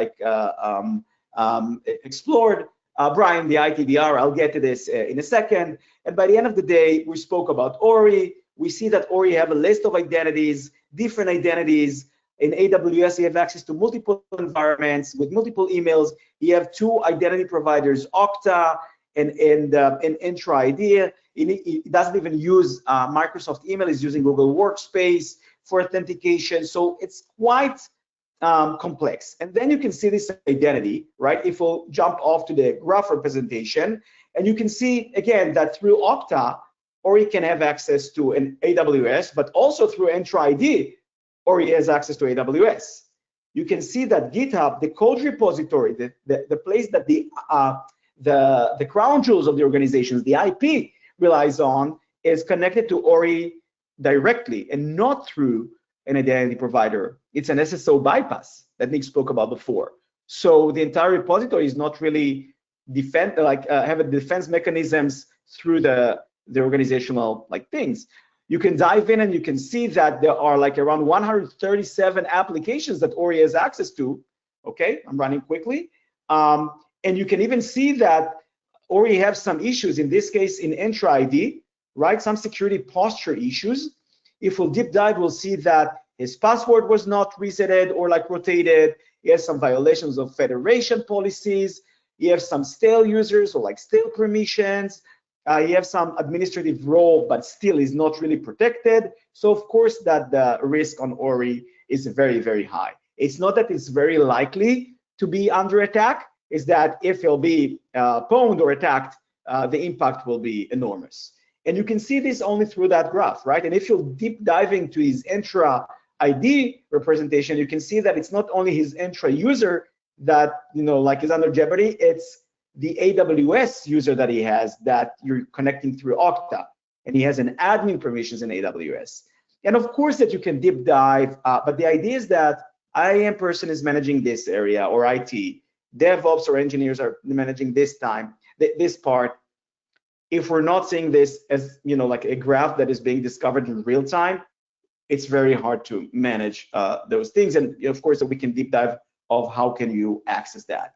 explored. Brian, the ITDR, I'll get to this in a second. And by the end of the day, we spoke about Ori. We see that Ori have a list of identities, different identities. In AWS, you have access to multiple environments with multiple emails. You have two identity providers, Okta and Entra ID. It doesn't even use Microsoft email. It's using Google Workspace for authentication. So it's quite complex. And then you can see this identity, right? If we'll jump off to the graph representation, and you can see again that through Okta, Ori can have access to an AWS, but also through Entra ID, Ori has access to AWS. You can see that GitHub, the code repository, the place that the crown jewels of the organizations, the IP relies on, is connected to Ori directly and not through an identity provider. It's an SSO bypass that Nick spoke about before. So the entire repository is not really have a defense mechanisms through the organizational things. You can dive in and you can see that there are around 137 applications that Ori has access to. Okay, I'm running quickly. And you can even see that Ori has some issues, in this case in Entra ID, right? Some security posture issues. If we'll deep dive, we'll see that his password was not resetted or rotated. He has some violations of federation policies. He has some stale users or stale permissions. You have some administrative role, but still is not really protected. So of course that the risk on Ori is very, very high. It's not that it's very likely to be under attack, is that if he'll be pwned or attacked, the impact will be enormous. And you can see this only through that graph, right? And if you're deep diving to his intra ID representation, you can see that it's not only his intra user that, like is under jeopardy, it's the AWS user that he has that you're connecting through Okta. And he has an admin permissions in AWS. And of course that you can deep dive, but the idea is that IAM person is managing this area, or IT, DevOps or engineers are managing this part. If we're not seeing this as, like a graph that is being discovered in real time, it's very hard to manage those things. And of course, we can deep dive of how can you access that.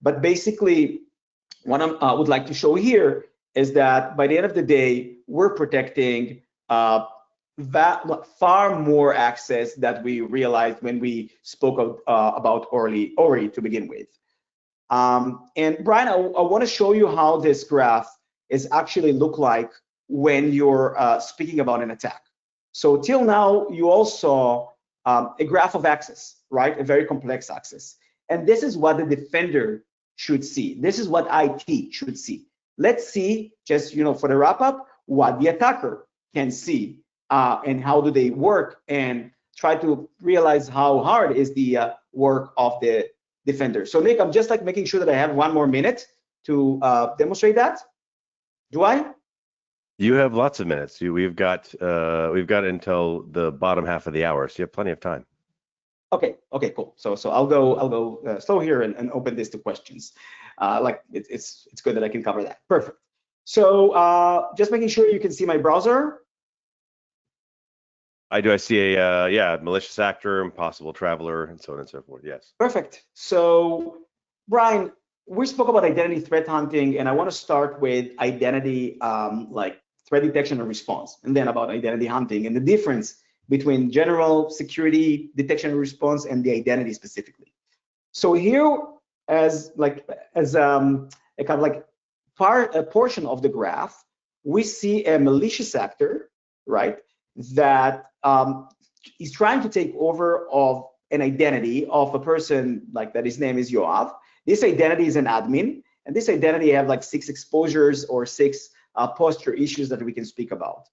But basically, what I would like to show here is that by the end of the day, we're protecting far more access that we realized when we spoke about Ori to begin with. And Brian, I want to show you how this graph is actually look like when you're speaking about an attack. So till now, you all saw a graph of access, right? A very complex access. And this is what the defender should see. This is what IT should see. Let's see, just for the wrap up, what the attacker can see and how do they work, and try to realize how hard is the work of the defender. So Nick, I'm just like making sure that I have 1 more minute to demonstrate that. Do I? You have lots of minutes. We've got until the bottom half of the hour, so you have plenty of time. Okay, cool. So I'll go slow here and open this to questions. It's good that I can cover that. Perfect. So just making sure you can see my browser. I do. I see a malicious actor, impossible traveler, and so on and so forth. Yes. Perfect. So Brian, we spoke about identity threat hunting, and I want to start with identity like threat detection and response, and then about identity hunting and the difference between general security detection and response and the identity specifically. So here, as a kind of like a portion of the graph, we see a malicious actor, right, that is trying to take over of an identity of a person like that. His name is Yoav. This identity is an admin, and this identity have like 6 exposures or 6 posture issues that we can speak about.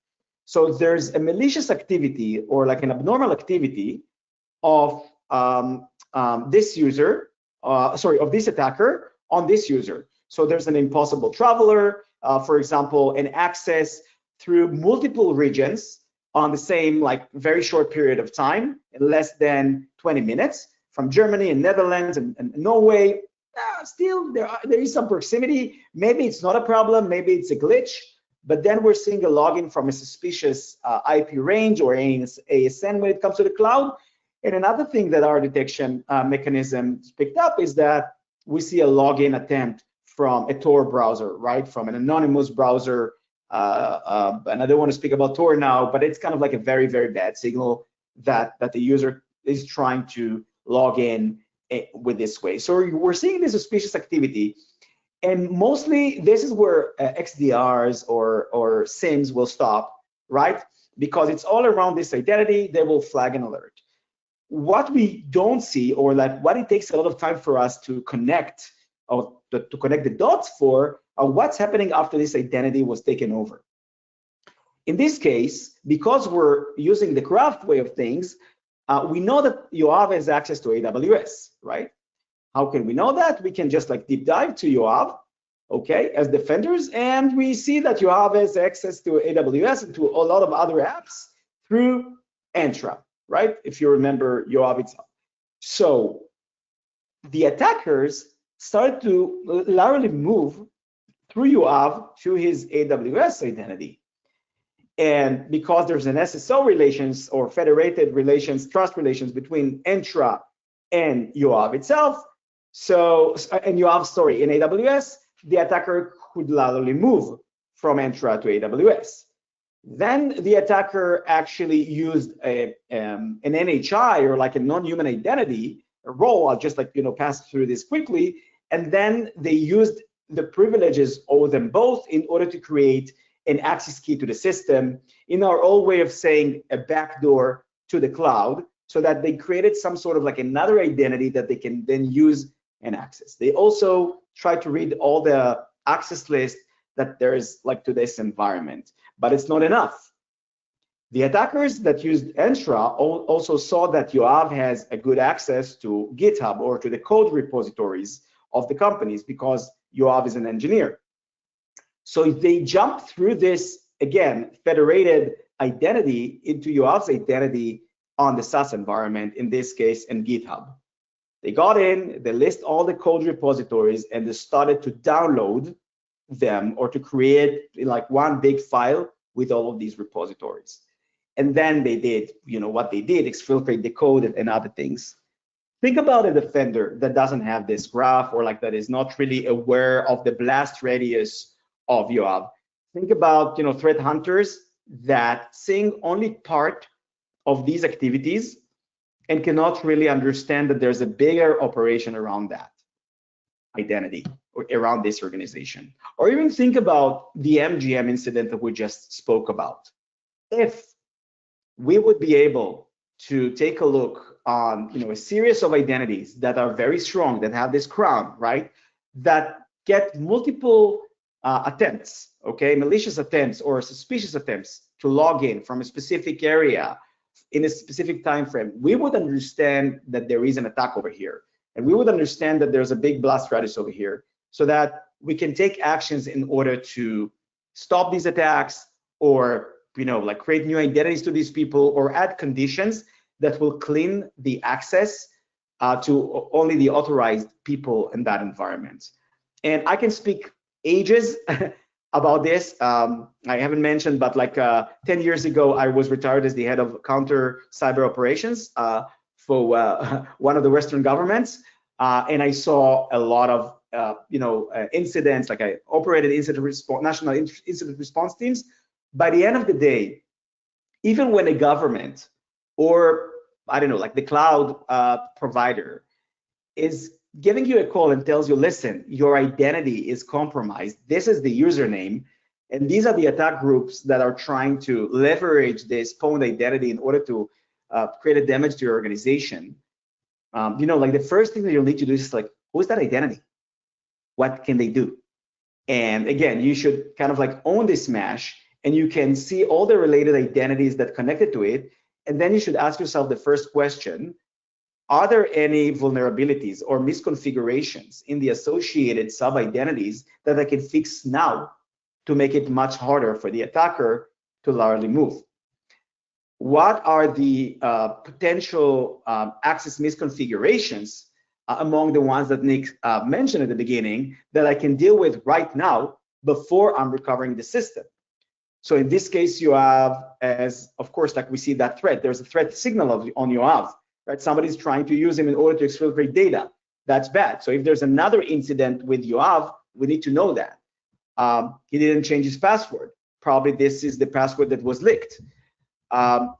So there's a malicious activity or like an abnormal activity of this user, of this attacker on this user. So there's an impossible traveler, for example, an access through multiple regions on the same like very short period of time, in less than 20 minutes, from Germany and Netherlands and Norway. Still, there is some proximity. Maybe it's not a problem, maybe it's a glitch, but then we're seeing a login from a suspicious IP range or ASN when it comes to the cloud. And another thing that our detection mechanism picked up is that we see a login attempt from a Tor browser, right? From an anonymous browser. And I don't want to speak about Tor now, but it's kind of like a very, very bad signal that the user is trying to log in with this way. So we're seeing this suspicious activity, and mostly this is where XDRs or SIMs will stop, right? Because it's all around this identity, they will flag an alert. What we don't see, or like what it takes a lot of time for us to connect, or to connect the dots for, are what's happening after this identity was taken over. In this case, because we're using the craft way of things, we know that Yoav has access to AWS, right? How can we know that? We can just like deep dive to Yoav, okay, as defenders, and we see that Yoav has access to AWS and to a lot of other apps through Entra, right? If you remember Yoav itself. So the attackers start to laterally move through Yoav to his AWS identity. And because there's an SSO relations or federated relations, trust relations between Entra and Yoav itself, and Yoav's story in AWS, the attacker could laterally move from Entra to AWS. Then the attacker actually used an NHI, or like a non-human identity role. I'll just like pass through this quickly, and then they used the privileges of them both in order to create an access key to the system, in our old way of saying a backdoor to the cloud, so that they created some sort of like another identity that they can then use and access. They also try to read all the access list that there is like to this environment, but it's not enough. The attackers that used Entra also saw that Yoav has a good access to GitHub or to the code repositories of the companies because Yoav is an engineer. So they jumped through this, again, federated identity into Yoav's identity on the SaaS environment, in this case, in GitHub. They got in, they list all the code repositories, and they started to download them or to create like one big file with all of these repositories. And then they did, what they did, exfiltrate the code and other things. Think about a defender that doesn't have this graph or like that is not really aware of the blast radius of Yoav. Think about, threat hunters that seeing only part of these activities and cannot really understand that there's a bigger operation around that identity or around this organization. Or even think about the MGM incident that we just spoke about. If we would be able to take a look on a series of identities that are very strong, that have this crown, right, that get multiple attempts, okay, malicious attempts or suspicious attempts to log in from a specific area in a specific time frame, we would understand that there is an attack over here, and we would understand that there's a big blast radius over here, so that we can take actions in order to stop these attacks, or like create new identities to these people, or add conditions that will clean the access to only the authorized people in that environment. And I can speak ages about this. I haven't mentioned, but like 10 years ago, I was retired as the head of counter cyber operations for one of the Western governments. And I saw a lot of incidents, like I operated national incident response teams. By the end of the day, even when a government or like the cloud provider is giving you a call and tells you, listen, your identity is compromised, this is the username, and these are the attack groups that are trying to leverage this pwned identity in order to create a damage to your organization, like the first thing that you'll need to do is like, who's that identity? What can they do? And again, you should kind of like own this mesh, and you can see all the related identities that connected to it. And then you should ask yourself the first question: are there any vulnerabilities or misconfigurations in the associated sub-identities that I can fix now to make it much harder for the attacker to laterally move? What are the potential access misconfigurations among the ones that Nick mentioned at the beginning that I can deal with right now before I'm recovering the system? So in this case, you have, as of course, like we see that threat, there's a threat signal on Yoav, right? Somebody's trying to use him in order to exfiltrate data. That's bad. So if there's another incident with Yoav, we need to know that. He didn't change his password. Probably this is the password that was leaked.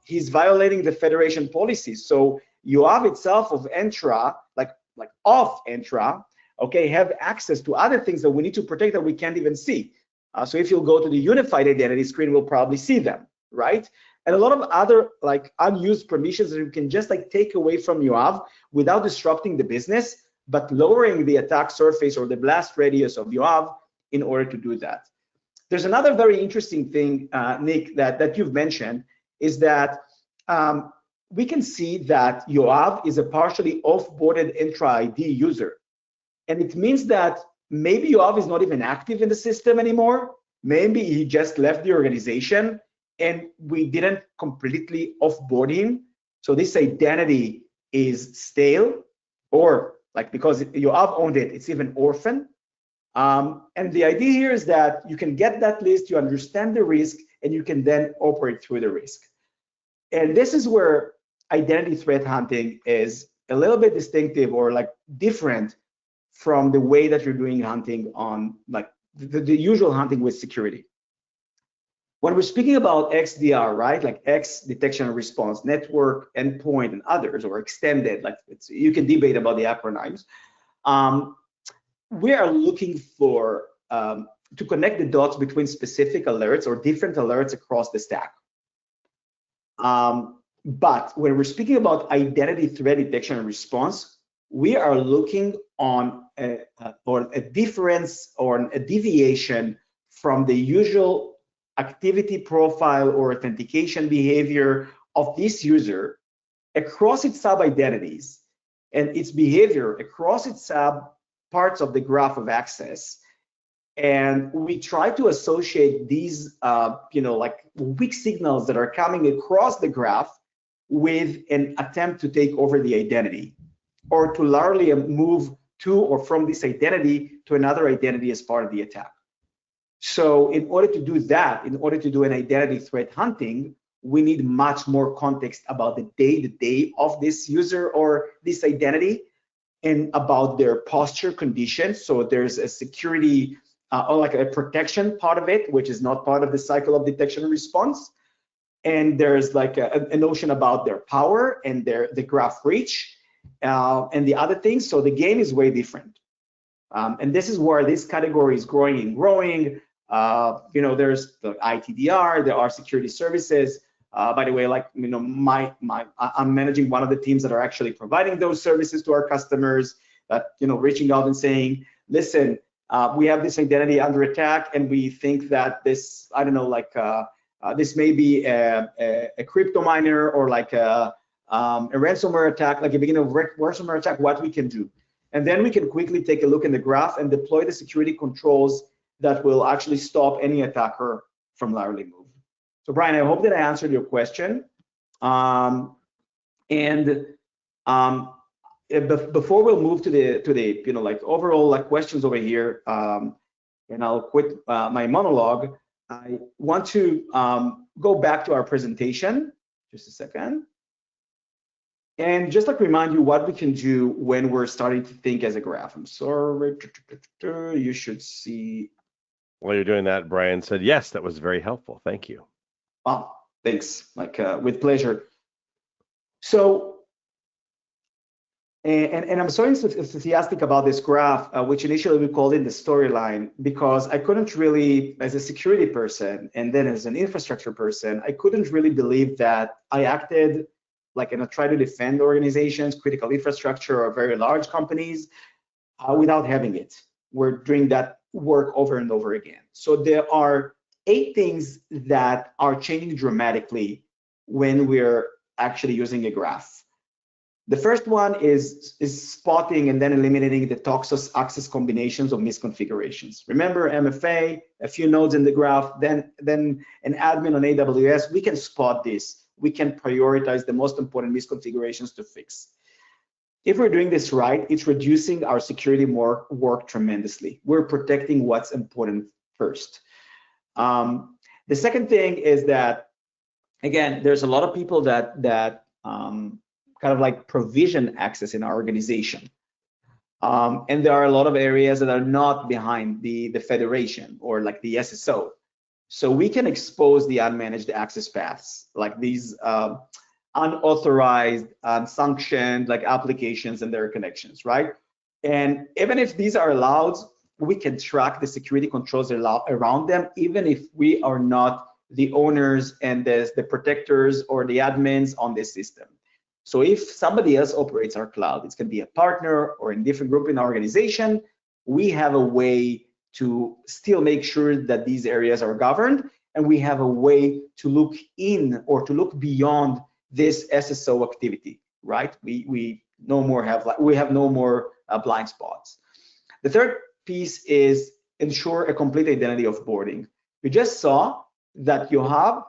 He's violating the federation policies. So Yoav itself of Entra, like of Entra, okay, have access to other things that we need to protect that we can't even see. So if you'll go to the unified identity screen, we'll probably see them, right? And a lot of other like unused permissions that you can just like take away from Yoav without disrupting the business, but lowering the attack surface or the blast radius of Yoav in order to do that. There's another very interesting thing, Nick, that you've mentioned, is that we can see that Yoav is a partially off-boarded Entra ID user. And it means that maybe Yoav is not even active in the system anymore. Maybe he just left the organization and we didn't completely off-board him. So this identity is stale, or like because Yoav owned it, it's even orphaned. And the idea here is that you can get that list, you understand the risk, and you can then operate through the risk. And this is where identity threat hunting is a little bit distinctive or like different from the way that you're doing hunting on like the usual hunting with security. When we're speaking about XDR, right, like X detection and response, network, endpoint, and others, or extended, like you can debate about the acronyms. We are looking for to connect the dots between specific alerts or different alerts across the stack. But when we're speaking about identity threat detection and response, we are looking on a difference or a deviation from the usual activity profile or authentication behavior of this user across its sub-identities and its behavior across its sub parts of the graph of access. And we try to associate these, like weak signals that are coming across the graph with an attempt to take over the identity, or to laterally move to or from this identity to another identity as part of the attack. So in order to do that, in order to do an identity threat hunting, we need much more context about the day-to-day of this user or this identity, and about their posture conditions. So there's a security or like a protection part of it, which is not part of the cycle of detection and response. And there's like a notion about their power and the graph reach and the other things. So the game is way different. And this is where this category is growing and growing. There's the ITDR, there are security services. By the way, I'm managing one of the teams that are actually providing those services to our customers, that, reaching out and saying, listen, we have this identity under attack, and we think that this, this may be a crypto miner or like a ransomware attack, like a beginning of ransomware attack, what we can do. And then we can quickly take a look in the graph and deploy the security controls that will actually stop any attacker from laterally moving. So Brian, I hope that I answered your question. Before we'll move to the overall questions over here, and I'll quit my monologue, I want to go back to our presentation, just a second, and just remind you what we can do when we're starting to think as a graph. I'm sorry, you should see. While you're doing that, Brian said, yes, that was very helpful. Thank you. Oh, thanks, with pleasure. So, and I'm so enthusiastic about this graph, which initially we called it the storyline, because I couldn't really, as a security person, and then as an infrastructure person, I couldn't really believe that I acted and I try to defend organizations, critical infrastructure, or very large companies without having it. We're doing that work over and over again. So there are 8 things that are changing dramatically when we're actually using a graph. The first one is spotting and then eliminating the toxic access combinations of misconfigurations. Remember MFA, a few nodes in the graph, then an admin on AWS, we can spot this. We can prioritize the most important misconfigurations to fix. If we're doing this right, it's reducing our security work tremendously. We're protecting what's important first. The second thing is that, again, there's a lot of people that provision access in our organization. And there are a lot of areas that are not behind the federation or like the SSO. So we can expose the unmanaged access paths, like these unauthorized, unsanctioned applications and their connections, right? And even if these are allowed, we can track the security controls around them, even if we are not the owners and the protectors or the admins on this system. So if somebody else operates our cloud, it's going to be a partner or a different group in our organization, we have a way to still make sure that these areas are governed, and we have a way to look in or to look beyond this SSO activity, right? We have no more blind spots. The third piece is ensure a complete identity of boarding. We just saw that you have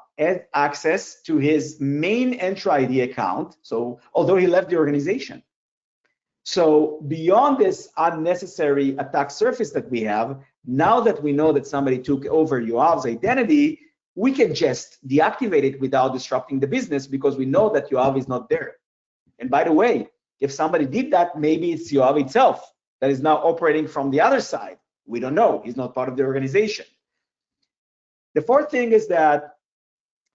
access to his main Entra ID account, so although he left the organization. So beyond this unnecessary attack surface that we have, now that we know that somebody took over Yoav's identity, we can just deactivate it without disrupting the business, because we know that Yoav is not there. And by the way, if somebody did that, maybe it's Yoav itself that is now operating from the other side. We don't know. He's not part of the organization. The fourth thing is that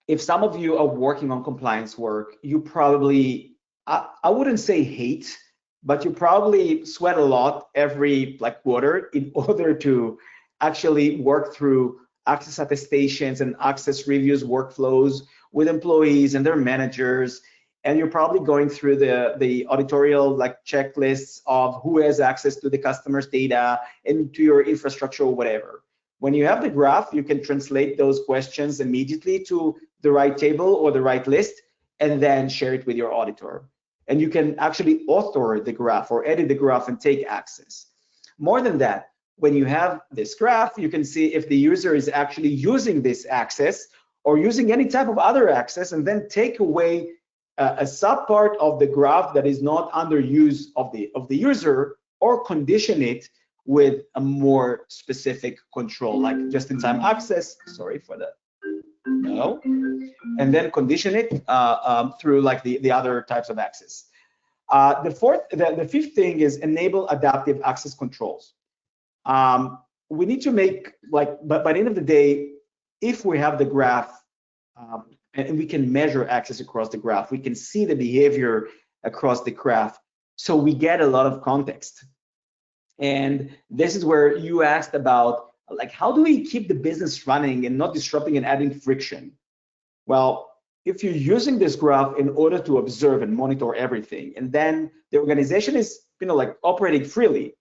if some of you are working on compliance work, you probably, I wouldn't say hate, but you probably sweat a lot every quarter in order to actually work through access attestations and access reviews workflows with employees and their managers. and you're probably going through the auditorial like checklists of who has access to the customer's data and to your infrastructure or whatever. When you have the graph, you can translate those questions immediately to the right table or the right list, and then share it with your auditor. And you can actually author the graph or edit the graph and take access. More than that, when you have this graph, you can see if the user is actually using this access or using any type of other access, and then take away a subpart of the graph that is not under use of the user, or condition it with a more specific control, like just-in-time access. Sorry for that. No, and then condition it through like the other types of access. The fifth thing is enable adaptive access controls. We need to make like, but by the end of the day, if we have the graph and we can measure access across the graph, we can see the behavior across the graph, so we get a lot of context. And this is where you asked about, like, how do we keep the business running and not disrupting and adding friction? Well, if you're using this graph in order to observe and monitor everything, and then the organization is, like operating freely,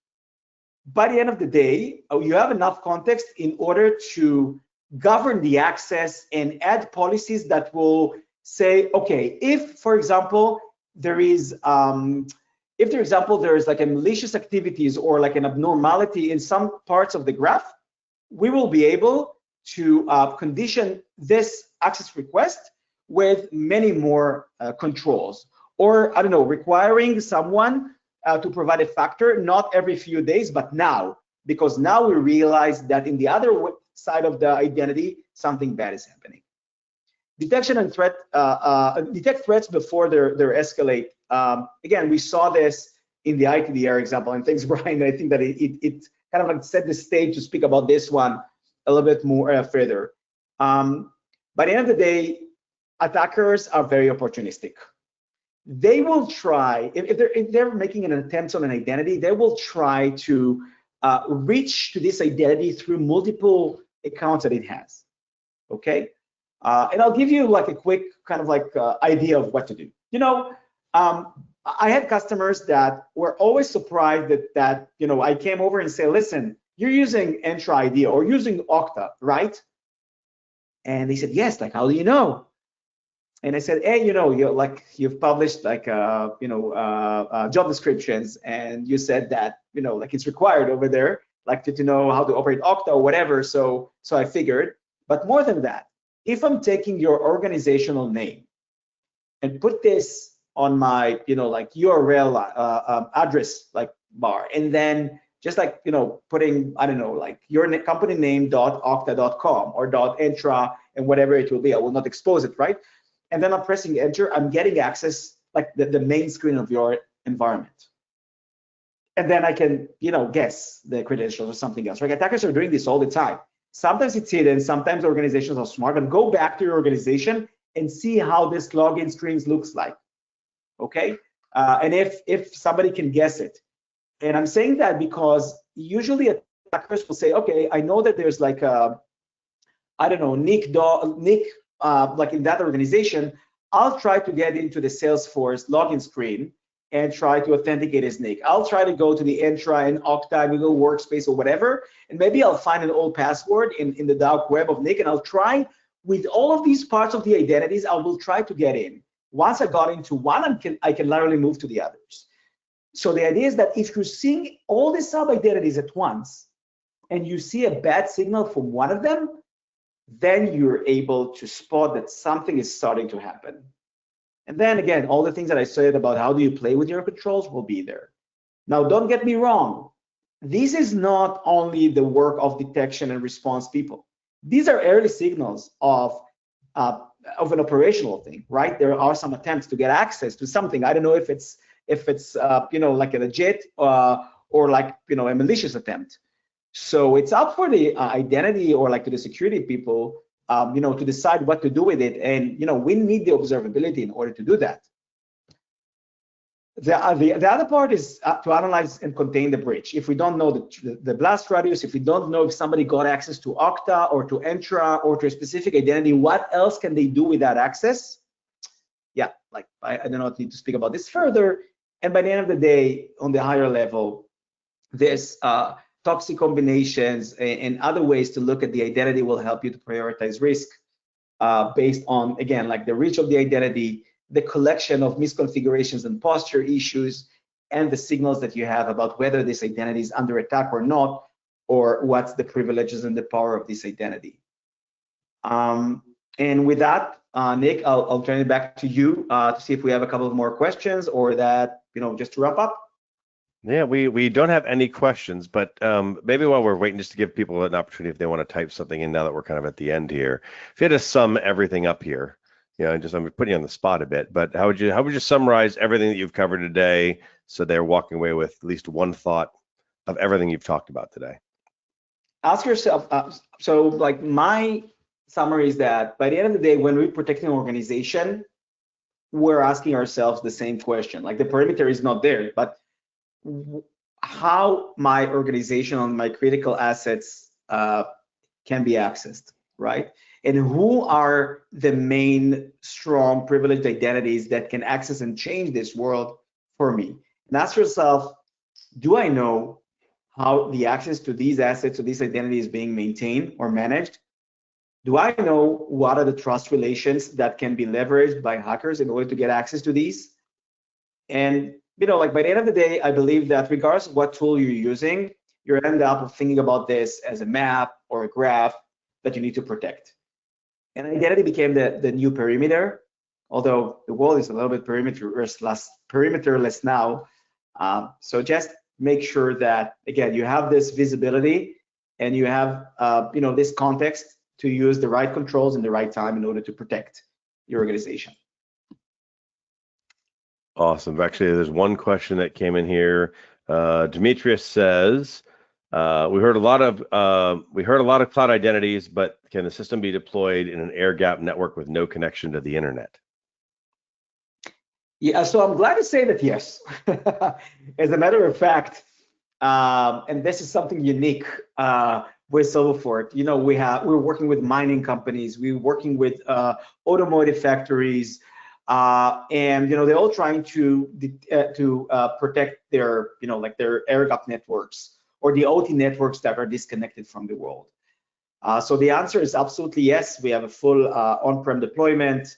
by the end of the day, you have enough context in order to govern the access and add policies that will say, okay, if, for example, there is like a malicious activities or like an abnormality in some parts of the graph, we will be able to condition this access request with many more controls, or I don't know, requiring someone to provide a factor, not every few days, but now, because now we realize that in the other side of the identity, something bad is happening. Detection and threat, detect threats before they escalate. Again, we saw this in the ITDR example, and thanks, Brian. I think that it kind of like set the stage to speak about this one a little bit more further. By the end of the day, attackers are very opportunistic. They will try, if they're making an attempt on an identity, they will try to reach to this identity through multiple accounts that it has. Okay, and I'll give you like a quick kind of like idea of what to do. I had customers that were always surprised that I came over and say, listen, you're using Entra ID or using Okta, right? And they said, yes. Like, how do you know? And I said, hey, you've published like job descriptions, and you said that like it's required over there, like to know how to operate Okta or whatever. So I figured. But more than that, if I'm taking your organizational name and put this on my like URL address like bar, and then just like putting, I don't know, like your company name .okta.com or .entra and whatever it will be, I will not expose it, right? And then I'm pressing enter, I'm getting access like the main screen of your environment. And then I can guess the credentials or something else, right? Attackers are doing this all the time. Sometimes it's hidden, sometimes organizations are smart, but go back to your organization and see how this login screens looks like. Okay, and if somebody can guess it. And I'm saying that because usually attackers will say, okay, I know that there's like a, I don't know, Nick like in that organization, I'll try to get into the Salesforce login screen and try to authenticate as Nick. I'll try to go to the Entra and Okta, Google Workspace or whatever, and maybe I'll find an old password in the dark web of Nick, and I'll try with all of these parts of the identities, I will try to get in. Once I got into one, I can literally move to the others. So the idea is that if you're seeing all the sub-identities at once and you see a bad signal from one of them, then you're able to spot that something is starting to happen. And then again, all the things that I said about how do you play with your controls will be there. Now, don't get me wrong. This is not only the work of detection and response people. These are early signals of an operational thing, right? There are some attempts to get access to something. I don't know if it's like a legit or like a malicious attempt. So it's up for the identity or like to the security people, to decide what to do with it. And we need the observability in order to do that. The other part is to analyze and contain the breach. If we don't know the blast radius, if we don't know if somebody got access to Okta or to Entra or to a specific identity, what else can they do with that access? Yeah, like I do not need to speak about this further. And by the end of the day, on the higher level, this toxic combinations and other ways to look at the identity will help you to prioritize risk based on, again, like the reach of the identity, the collection of misconfigurations and posture issues, and the signals that you have about whether this identity is under attack or not, or what's the privileges and the power of this identity. And with that, Nick, I'll turn it back to you to see if we have a couple of more questions, or that, just to wrap up. Yeah, we don't have any questions, but maybe while we're waiting, just to give people an opportunity if they want to type something in now that we're kind of at the end here. If you had to sum everything up here, I'm putting you on the spot a bit, but how would you summarize everything that you've covered today so they're walking away with at least one thought of everything you've talked about today? Ask yourself, so like my summary is that by the end of the day, when we protect an organization, we're asking ourselves the same question. Like the perimeter is not there, but how my organization and my critical assets can be accessed, right? And who are the main strong privileged identities that can access and change this world for me? And ask yourself, do I know how the access to these assets or these identities is being maintained or managed? Do I know what are the trust relations that can be leveraged by hackers in order to get access to these? And like by the end of the day, I believe that regardless of what tool you're using, you end up thinking about this as a map or a graph that you need to protect. And identity became the new perimeter, although the world is a little bit perimeterless now. So just make sure that, again, you have this visibility and you have this context to use the right controls in the right time in order to protect your organization. Awesome. Actually, there's one question that came in here. Demetrius says, we heard a lot of cloud identities, but can the system be deployed in an air-gapped network with no connection to the internet? Yeah, so I'm glad to say that yes. As a matter of fact, and this is something unique with Silverfort. We're working with mining companies, we're working with automotive factories, and they're all trying to protect their their air-gapped networks or the OT networks that are disconnected from the world. So the answer is absolutely yes. We have a full on-prem deployment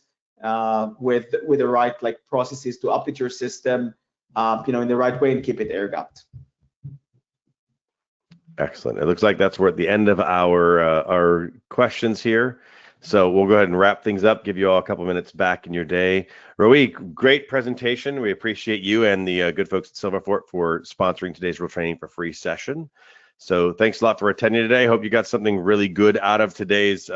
with the right processes to update your system in the right way and keep it air-gapped. Excellent. It looks like we're at the end of our questions here. So we'll go ahead and wrap things up, give you all a couple minutes back in your day. Roy, great presentation. We appreciate you and the good folks at Silverfort for sponsoring today's Real Training for Free session. So thanks a lot for attending today. Hope you got something really good out of today's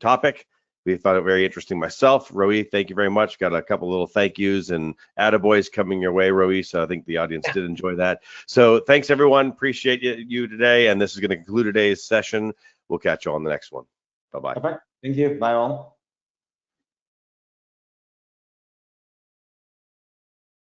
topic. We found it very interesting myself. Roy, thank you very much. Got a couple little thank yous and attaboys coming your way, Roy. So I think the audience did enjoy that. So thanks, everyone. Appreciate you today. And this is going to conclude today's session. We'll catch you on the next one. Bye-bye. Okay. Thank you. Bye all.